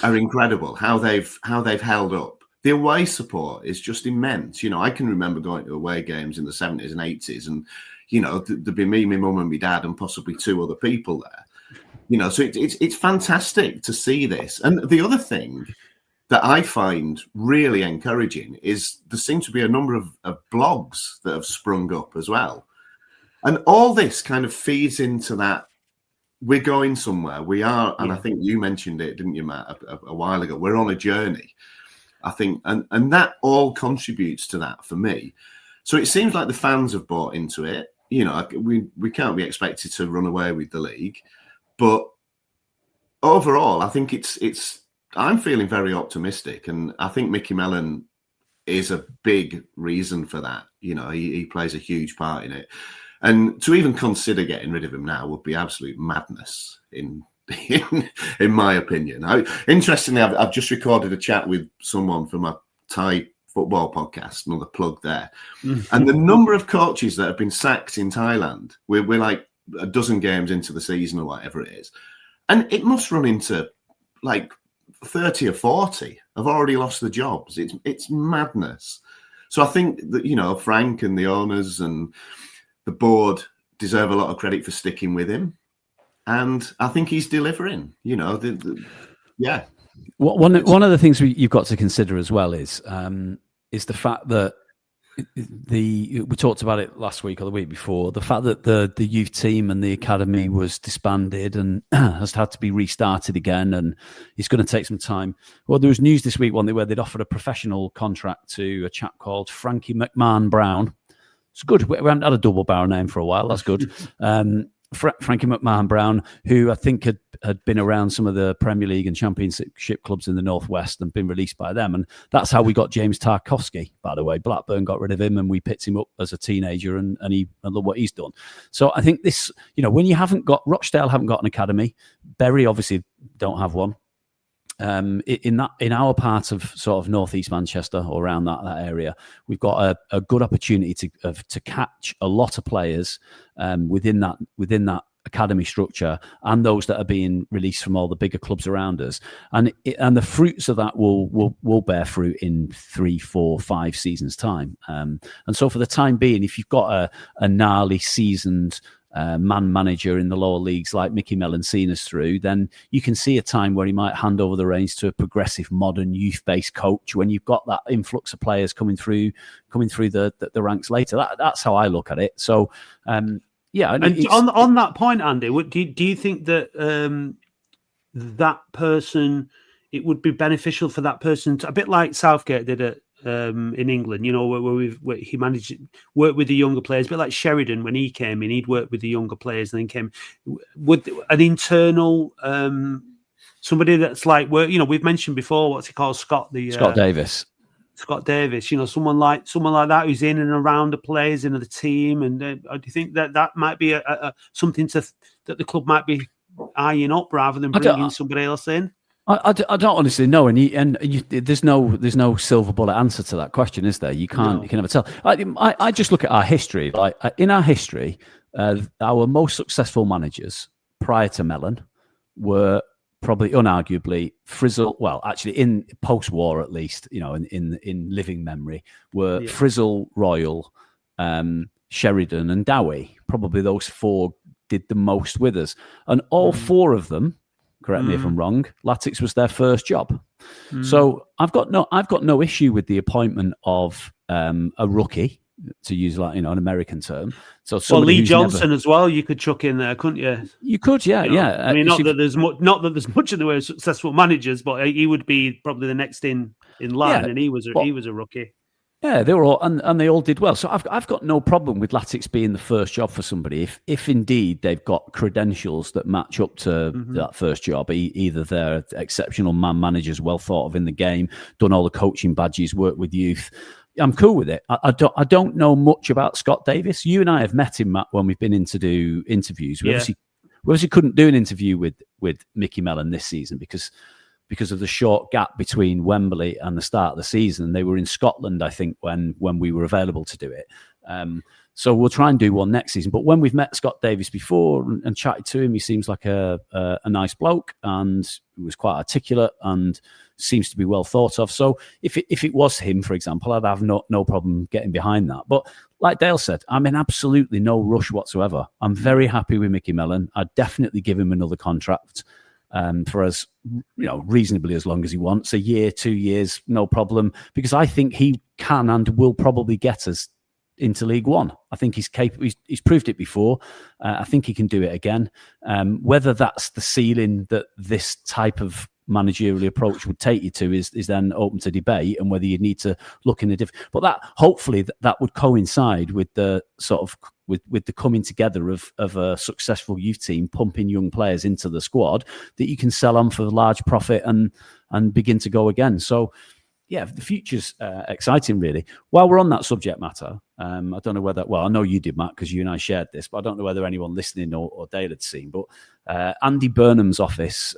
are incredible. How they've held up. The away support is just immense. You know, I can remember going to away games in the 70s and 80s, and you know, there'd be me, my mum, and my dad, and possibly 2 other people there. You know, so it's fantastic to see this. And the other thing that I find really encouraging is there seem to be a number of blogs that have sprung up as well. And all this kind of feeds into that we're going somewhere. We are, and I think you mentioned it, didn't you, Matt, a while ago. We're on a journey, I think, and that all contributes to that for me. So it seems like the fans have bought into it. You know, we can't be expected to run away with the league, but overall, I think I'm feeling very optimistic, and I think Mickey Mellon is a big reason for that. You know, he plays a huge part in it. And to even consider getting rid of him now would be absolute madness, in my opinion. Interestingly, I've just recorded a chat with someone from a Thai football podcast, another plug there. And the number of coaches that have been sacked in Thailand, we're like a dozen games into the season or whatever it is. And it must run into like 30 or 40 have already lost their jobs. It's madness. So I think that, you know, Frank and the owners and the board deserve a lot of credit for sticking with him, and I think he's delivering. You know, yeah. One of the things you've got to consider as well is the fact that we talked about it last week or the week before. The fact that the youth team and the academy was disbanded and has had to be restarted again, and it's going to take some time. Well, there was news this week where they'd offered a professional contract to a chap called Frankie McMahon Brown. It's good. We haven't had a double barrel name for a while. That's good. Frankie McMahon Brown, who I think had been around some of the Premier League and Championship clubs in the Northwest and been released by them. And that's how we got James Tarkowski, by the way. Blackburn got rid of him and we picked him up as a teenager, and look what he's done. So I think this, you know, when you haven't got, Rochdale haven't got an academy, Bury obviously don't have one. In our part of sort of northeast Manchester or around that area, we've got a good opportunity to catch a lot of players within that academy structure, and those that are being released from all the bigger clubs around us, and the fruits of that will bear fruit in 3, 4, 5 seasons time. And so for the time being, if you've got a gnarly seasoned man manager in the lower leagues like Mickey Mellon seen us through, then you can see a time where he might hand over the reins to a progressive, modern, youth-based coach when you've got that influx of players coming through the ranks later. That's how I look at it. So, yeah. And on that point, Andy, do you think that that person, it would be beneficial for that person to, a bit like Southgate did it in England, you know, where he managed to work with the younger players, a bit like Sheridan when he came in, he'd work with the younger players and then came with an internal somebody that's like, you know, we've mentioned before, what's he called, Scott Davis, you know, someone like that who's in and around the players in the team. And do you think that might be something that the club might be eyeing up rather than bringing somebody else in? I don't honestly know, and there's no silver bullet answer to that question, is there? You can never tell. I just look at our history. Like in our history, our most successful managers prior to Mellon were probably unarguably Frizzle. Well, actually, in post-war at least, you know, in living memory, were Frizzle, Royal, Sheridan, and Dowie. Probably those 4 did the most with us, and all 4 of them. Correct me if I'm wrong. Latics was their first job, so I've got no issue with the appointment of a rookie, to use like, you know, an American term. So Lee Johnson as well, you could chuck in there, couldn't you? You could, yeah, you know? yeah. I mean, not that there's much in the way of successful managers, but he would be probably the next in line, and he was a rookie. Yeah, they were all, and they all did well. So I've got no problem with Latics being the first job for somebody if indeed they've got credentials that match up to that first job. Either they're exceptional man managers, well thought of in the game, done all the coaching badges, worked with youth. I'm cool with it. I don't know much about Scott Davis. You and I have met him, Matt, when we've been in to do interviews. We obviously couldn't do an interview with Mickey Mellon this season because of the short gap between Wembley and the start of the season. They were in Scotland, I think, when we were available to do it. So we'll try and do one next season. But when we've met Scott Davis before and chatted to him, he seems like a nice bloke, and he was quite articulate and seems to be well thought of. So if it was him, for example, I'd have no problem getting behind that. But like Dale said, I'm in absolutely no rush whatsoever. I'm very happy with Mickey Mellon. I'd definitely give him another contract. for us, reasonably as long as he wants, a year, 2 years, no problem, because I think he can and will probably get us into League One. I think he's capable. He's proved it before. I think he can do it again. Whether that's the ceiling that this type of managerial approach would take you to is then open to debate, and whether you need to look in a different. But that hopefully that would coincide with the sort of with the coming together of a successful youth team, pumping young players into the squad that you can sell on for large profit and begin to go again. So yeah, the future's exciting, really. While we're on that subject matter, I don't know whether, well, I know you did, Matt, because you and I shared this, but I don't know whether anyone listening or Dale had seen, but Andy Burnham's office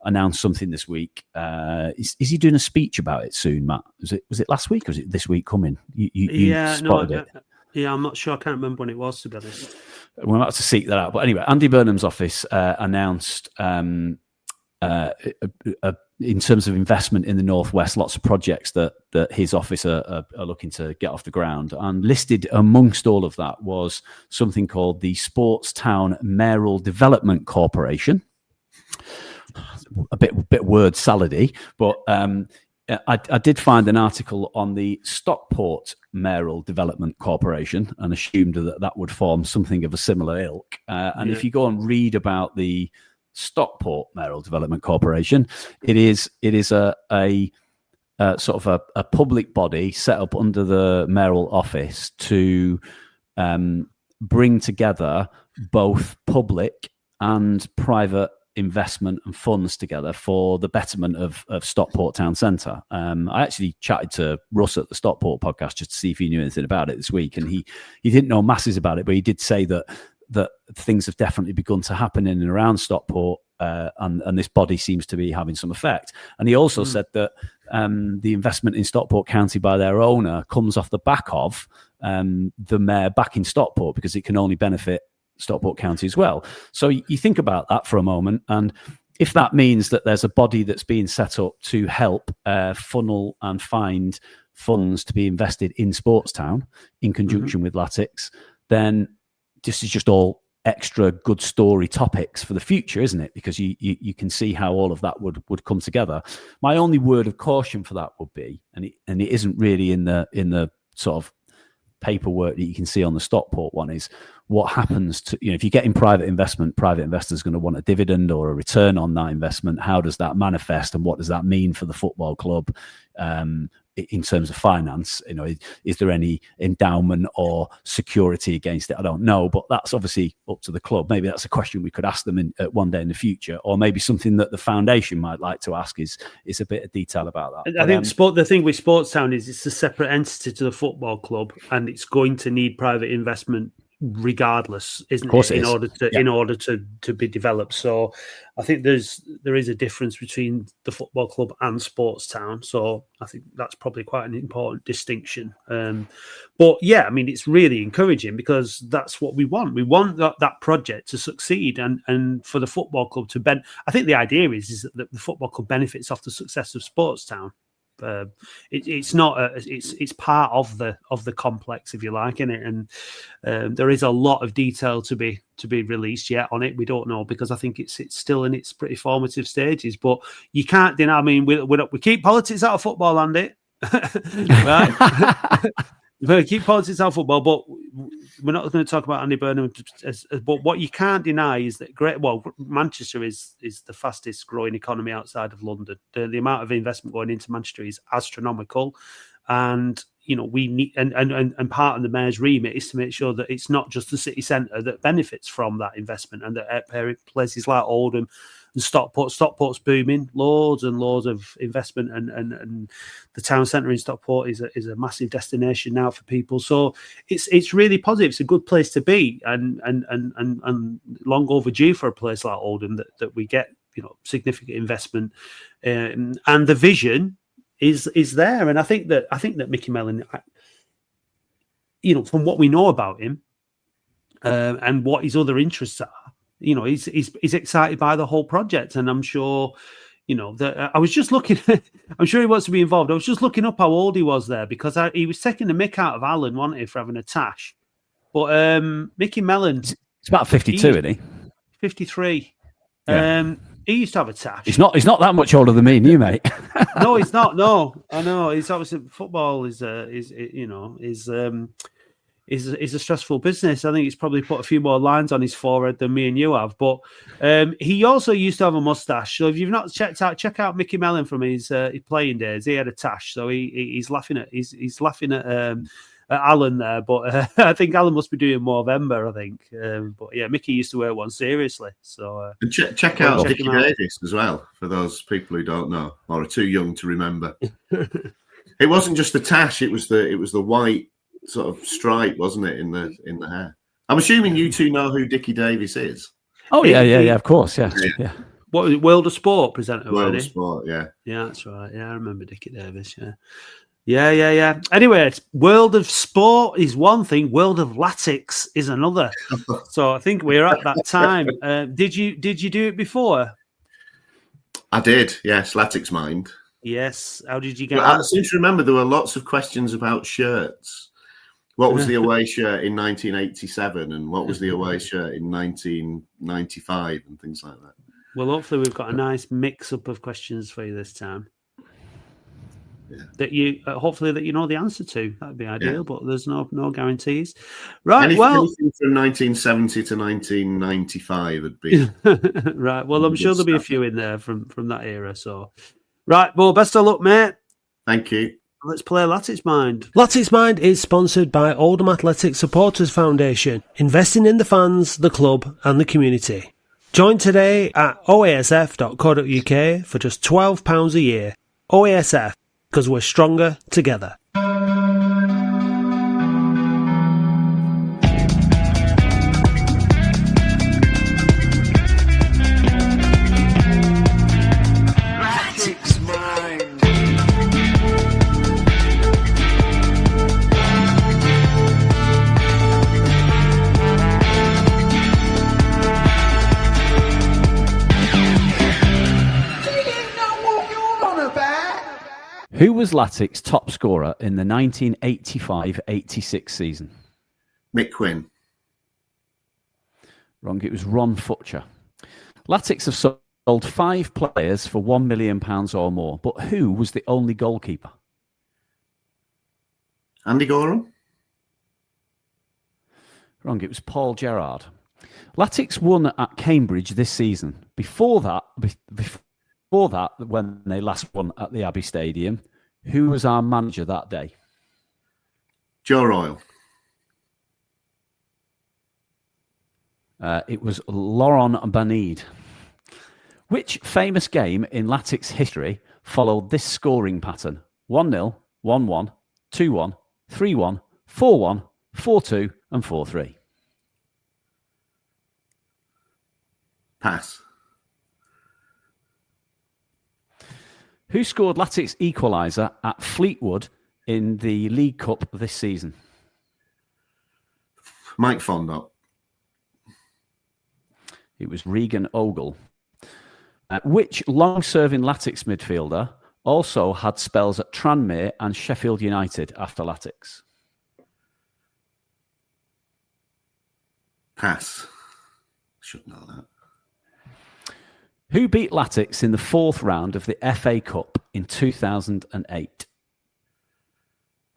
announced something this week. Is he doing a speech about it soon, Matt? Was it last week or was it this week coming? You spotted it. Yeah, I'm not sure. I can't remember when it was, to be honest. We're about to seek that out. But anyway, Andy Burnham's office announced in terms of investment in the Northwest, lots of projects that his office are looking to get off the ground. And listed amongst all of that was something called the Sportstown Mayoral Development Corporation. A bit word salady, but I did find an article on the Stockport Mayoral Development Corporation and assumed that would form something of a similar ilk. And if you go and read about the Stockport Mayoral Development Corporation, it is a sort of a public body set up under the mayoral office to bring together both public and private investment and funds together for the betterment of Stockport Town Centre. I actually chatted to Russ at the Stockport podcast just to see if he knew anything about it this week, and he didn't know masses about it, but he did say that things have definitely begun to happen in and around Stockport, and this body seems to be having some effect. And he also said that the investment in Stockport County by their owner comes off the back of the mayor back in Stockport, because it can only benefit Stockport County as well. So you think about that for a moment, and if that means that there's a body that's being set up to help funnel and find funds to be invested in Sportstown in conjunction with Latics, then this is just all extra good story topics for the future, isn't it? Because you can see how all of that would come together. My only word of caution for that would be, and it isn't really in the sort of paperwork that you can see on the Stockport one, is what happens to, if you're getting private investors going to want a dividend or a return on that investment. How does that manifest, and what does that mean for the football club in terms of finance? Is there any endowment or security against it? I don't know, but that's obviously up to the club. Maybe that's a question we could ask them one day in the future, or maybe something that the foundation might like to ask is a bit of detail about that. I think the thing with Sportstown is it's a separate entity to the football club, and it's going to need private investment regardless, isn't it? In order to be developed. So I think there is a difference between the football club and Sportstown. So I think that's probably quite an important distinction. But yeah, I mean, it's really encouraging, because that's what we want. We want that project to succeed, and for the football club to I think the idea is that the football club benefits off the success of Sportstown. It's not it's part of the complex, if you like, in it, and there is a lot of detail to be released yet on it. We don't know, because I think it's still in its pretty formative stages. But you can't deny. I mean, we keep politics out of football, Andy. Right? We keep politics out of football, but we're not going to talk about Andy Burnham. But what you can't deny is that Manchester is the fastest growing economy outside of London. The amount of investment going into Manchester is astronomical, and we need and part of the mayor's remit is to make sure that it's not just the city centre that benefits from that investment, and that places like Oldham and Stockport's booming, loads and loads of investment, and the town centre in Stockport is a massive destination now for people. So it's really positive. It's a good place to be, and long overdue for a place like Oldham that we get significant investment, and the vision is there. And I think that Mickey Mellon, from what we know about him, and what his other interests are, he's excited by the whole project. And I'm sure, that I was just looking. I'm sure he wants to be involved. I was just looking up how old he was there, because he was taking the mick out of Alan, wasn't he, for having a tash. But Mickey Mellon, it's about 52, isn't he? 53. Yeah. He used to have a tash. He's not that much older than me and you, mate. No, he's not. No, I know. He's obviously football is a stressful business. I think he's probably put a few more lines on his forehead than me and you have. But he also used to have a mustache. So if you've not check out Mickey Mellon from his playing days. He had a tash. So he's laughing at Alan there. But I think Alan must be doing Movember. I think. But yeah, Mickey used to wear one seriously. So and check out Dickie Davis as well for those people who don't know or are too young to remember. It wasn't just the tash; it was the white sort of stripe, wasn't it, in the hair? I'm assuming you two know who Dickie Davis is. Oh yeah, of course, yeah. What was it, World of Sport presenter? World of Sport, yeah. Yeah, that's right. Yeah, I remember Dickie Davis. Yeah. Anyway, World of Sport is one thing. World of Latics is another. So I think we're at that time. Did you do it before? I did. Yes, Latics Mind. Yes. How did you get? I seem to remember there were lots of questions about shirts. What was the away shirt in 1987, and what was the away shirt in 1995, and things like that. Well, hopefully we've got a nice mix-up of questions for you this time. Yeah. That you hopefully that you know the answer to. That'd be ideal, but there's no guarantees. Right. Anything from 1970 to 1995 would be right. Well, I'm sure there'll be a few in there from that era. So, right. Well, best of luck, mate. Thank you. Let's play Latics Mind. Latics Mind is sponsored by Oldham Athletic Supporters Foundation, investing in the fans, the club and the community. Join today at oasf.co.uk for just £12 a year. OASF, because we're stronger together. Who was Latics' top scorer in the 1985-86 season? Mick Quinn. Wrong, it was Ron Futcher. Latics have sold 5 players for £1 million or more, but who was the only goalkeeper? Andy Gorham. Wrong, it was Paul Gerrard. Latics won at Cambridge this season. Before that, when they last won at the Abbey Stadium, who was our manager that day? Joe Royle. It was Laurent Banide. Which famous game in Latics history followed this scoring pattern? 1-0, 1-1, 2-1, 3-1, 4-1, 4-2 and 4-3. Pass. Who scored Latics' equaliser at Fleetwood in the League Cup this season? Mike Fondop. It was Regan Ogle. Which long-serving Latics midfielder also had spells at Tranmere and Sheffield United after Latics? Pass. Should know that. Who beat Latics in the 4th round of the FA Cup in 2008?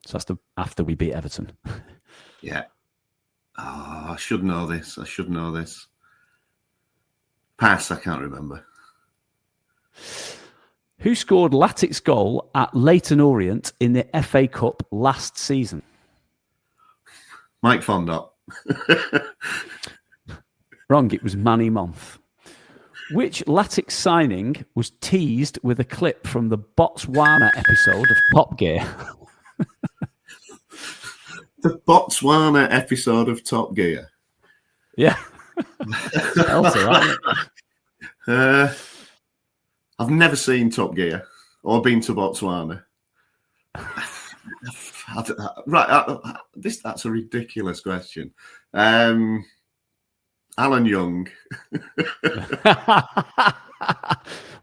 So that's after we beat Everton. Yeah. Oh, I should know this. Pass, I can't remember. Who scored Latics' goal at Leyton Orient in the FA Cup last season? Mike Fondop. Wrong, it was Manny Month. Which Latics signing was teased with a clip from the Botswana episode of Top Gear? The Botswana episode of Top Gear. Yeah. I've never seen Top Gear or been to Botswana. That's a ridiculous question. Alan Young.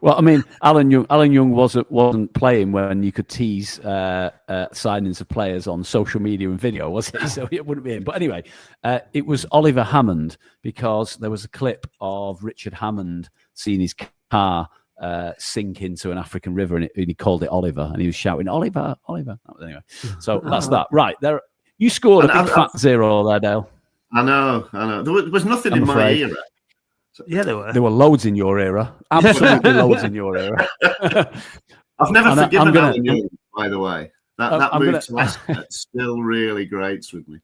Well, I mean, Alan Young wasn't playing when you could tease signings of players on social media and video, was it? So it wouldn't be him. But anyway, it was Oliver Hammond, because there was a clip of Richard Hammond seeing his car sink into an African river, and he called it Oliver, and he was shouting, Oliver, Oliver. Anyway, so that's that. Right, there. You scored a big fat 0 there, Dale. I know. There was nothing in my era. Yeah, there were. There were loads in your era. Absolutely loads in your era. I've never forgiven Alan Young, by the way. That move to Ascot still really grates with me.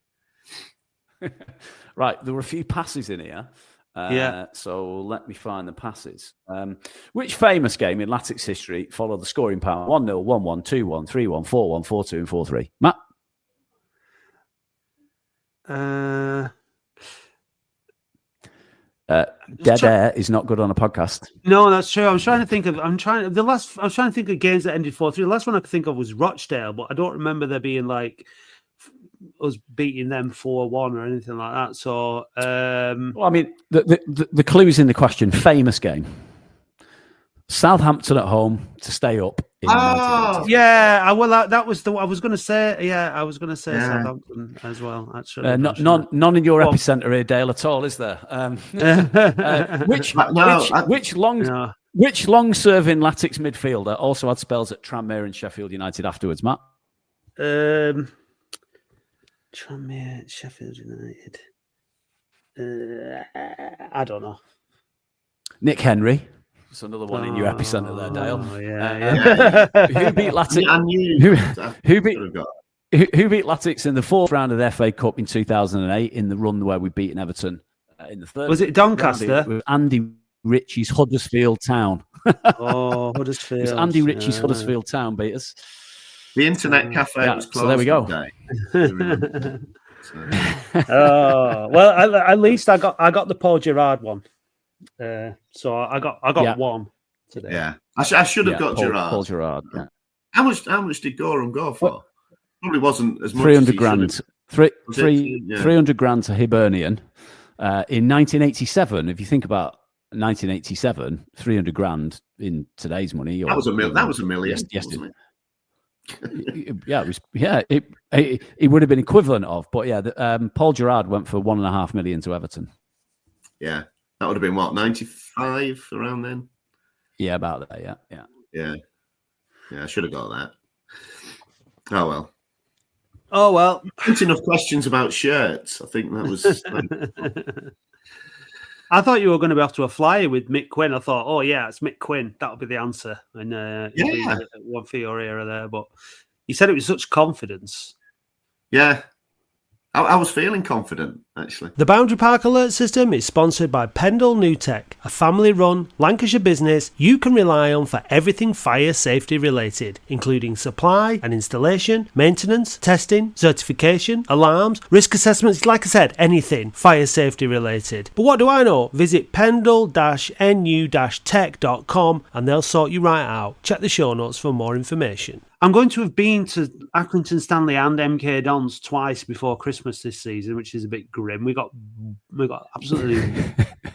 Right, there were a few passes in here. Yeah. So let me find the passes. Which famous game in Latics history followed the scoring pattern 1-0, 1-1, 2-1, 3-1, 4-1, 4-2, and 4-3? Matt? Dead air is not good on a podcast. No, that's true. I was trying to think of games that ended 4-3. The last one I could think of was Rochdale, but I don't remember there being like us beating them 4-1 or anything like that. So, well, I mean, the clue's in the question. Famous game. Southampton at home to stay up. Yeah. Well, that was the. I was going to say. Yeah, I was going to say Southampton as well. Actually, none in your epicenter here, Dale, at all, is there? Which long-serving Latics midfielder also had spells at Tranmere and Sheffield United afterwards, Matt? Tranmere, Sheffield United. I don't know. Nick Henry. That's another one in your epicenter there, Dale. Who beat Latics? Who beat Latics in the 4th round of the FA Cup in 2008 in the run where we beat Everton in the 3rd? Was it Doncaster? With Andy Ritchie's Huddersfield Town. Huddersfield. It was Andy Ritchie's Huddersfield Town beat us. The internet cafe was closed. So there we go. Well, at least I got the Paul Gerrard one. So I got one today. Yeah, I should have got Gerrard. Paul Gerrard. Yeah. How much did Gorham go for? Probably wasn't as much. 300 grand. 300 grand to Hibernian in 1987. If you think about 1987, 300 grand in today's money. That was a million. Yes, wasn't it? Yeah, it was. Yeah, it would have been equivalent of. But yeah, Paul Gerrard went for 1.5 million to Everton. Yeah. That would have been what, 95 around then? Yeah, about that. Yeah. I should have got that. Oh well. Not enough questions about shirts. I think that was. I thought you were going to be off to a flyer with Mick Quinn. I thought, it's Mick Quinn. That'll be the answer. And one for your era there, but you said it with such confidence. Yeah. I was feeling confident, actually. The Boundary Park Alert System is sponsored by Pendle New Tech, a family-run Lancashire business you can rely on for everything fire safety related, including supply and installation, maintenance, testing, certification, alarms, risk assessments, like I said, anything fire safety related. But what do I know? Visit pendle-nu-tech.com and they'll sort you right out. Check the show notes for more information. I'm going to have been to Accrington Stanley and MK Dons twice before Christmas this season, which is a bit grim. We got absolutely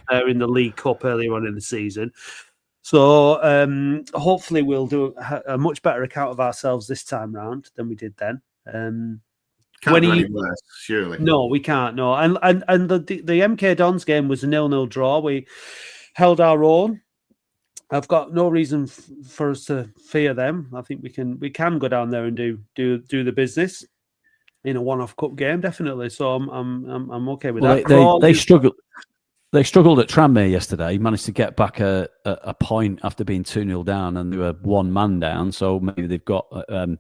there in the League Cup earlier on in the season. So hopefully we'll do a much better account of ourselves this time round than we did then. Can't do any worse, surely. No, we can't. No, and the MK Dons game was a 0-0 draw. We held our own. I've got no reason for us to fear them. I think we can go down there and do the business in a one-off cup game, definitely. So I'm okay with that. They struggled. They struggled at Tranmere yesterday. Managed to get back a point after being 2-0 down, and they were 1 man down. So maybe they've got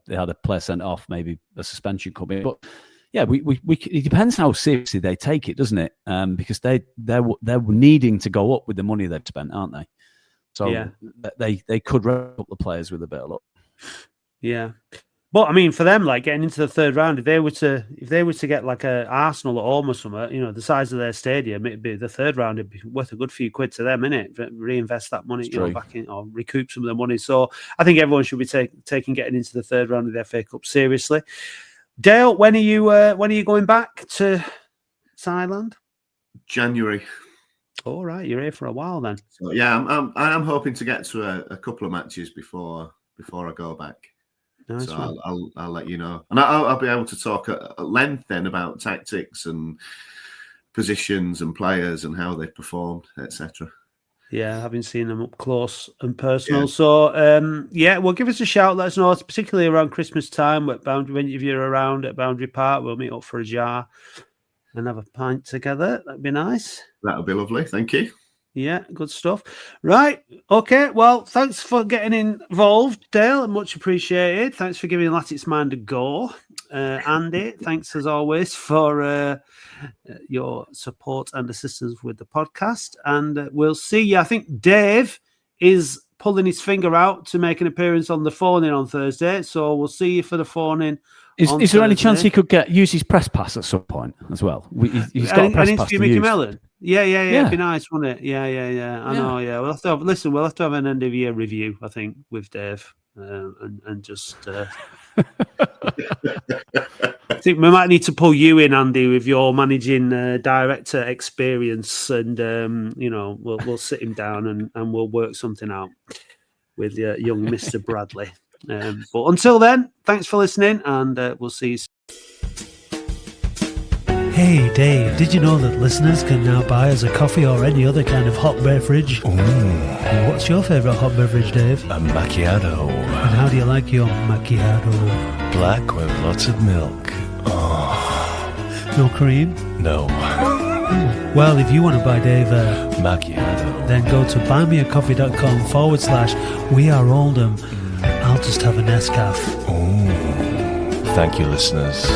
they had a player sent off, maybe a suspension coming. But yeah, we it depends how seriously they take it, doesn't it? Because they're needing to go up with the money they've spent, aren't they? So they could wrap up the players with a bit of luck. Yeah, but I mean, for them, like getting into the 3rd round, if they were to get like a Arsenal at home or something, the size of their stadium, it'd be the 3rd round. It'd be worth a good few quid to them, innit? Reinvest that money, back in or recoup some of the money. So I think everyone should be taking getting into the 3rd round of the FA Cup seriously. Dale, when are you going back to Thailand? January. All right, you're here for a while then. So, yeah, I'm hoping to get to a couple of matches before I go back. Nice. So I'll let you know, and I'll be able to talk at length then about tactics and positions and players and how they performed, etc. Yeah, having seen them up close and personal. So, well, give us a shout. Let us know, particularly around Christmas time, if you're around at Boundary Park. We'll meet up for a jar and have a pint together. That'd be nice. That'll be lovely. Thank you. Yeah, good stuff. Right. Okay. Well, thanks for getting involved, Dale. Much appreciated. Thanks for giving Latics Mind a go. Andy, thanks as always for your support and assistance with the podcast. And we'll see you. I think Dave is pulling his finger out to make an appearance on the phone-in on Thursday. So we'll see you for the phone-in. Is there any chance he could use his press pass at some point as well? He's got a press pass to Mickey use. Mellon. Yeah. It'd be nice, wouldn't it? Yeah. I know. Yeah, we'll have to have an end of year review, I think, with Dave, and just. I think we might need to pull you in, Andy, with your managing director experience, and we'll sit him down and we'll work something out with young Mr. Bradley. But until then, thanks for listening, and we'll see you soon. Hey Dave, did you know that listeners can now buy us a coffee or any other kind of hot beverage? What's your favourite hot beverage, Dave? A macchiato. And how do you like your macchiato? Black with lots of milk. No cream? No. Well, if you want to buy Dave a macchiato, then go to buymeacoffee.com/We Are Oldham. I'll just have a Nescafe. Thank you, listeners.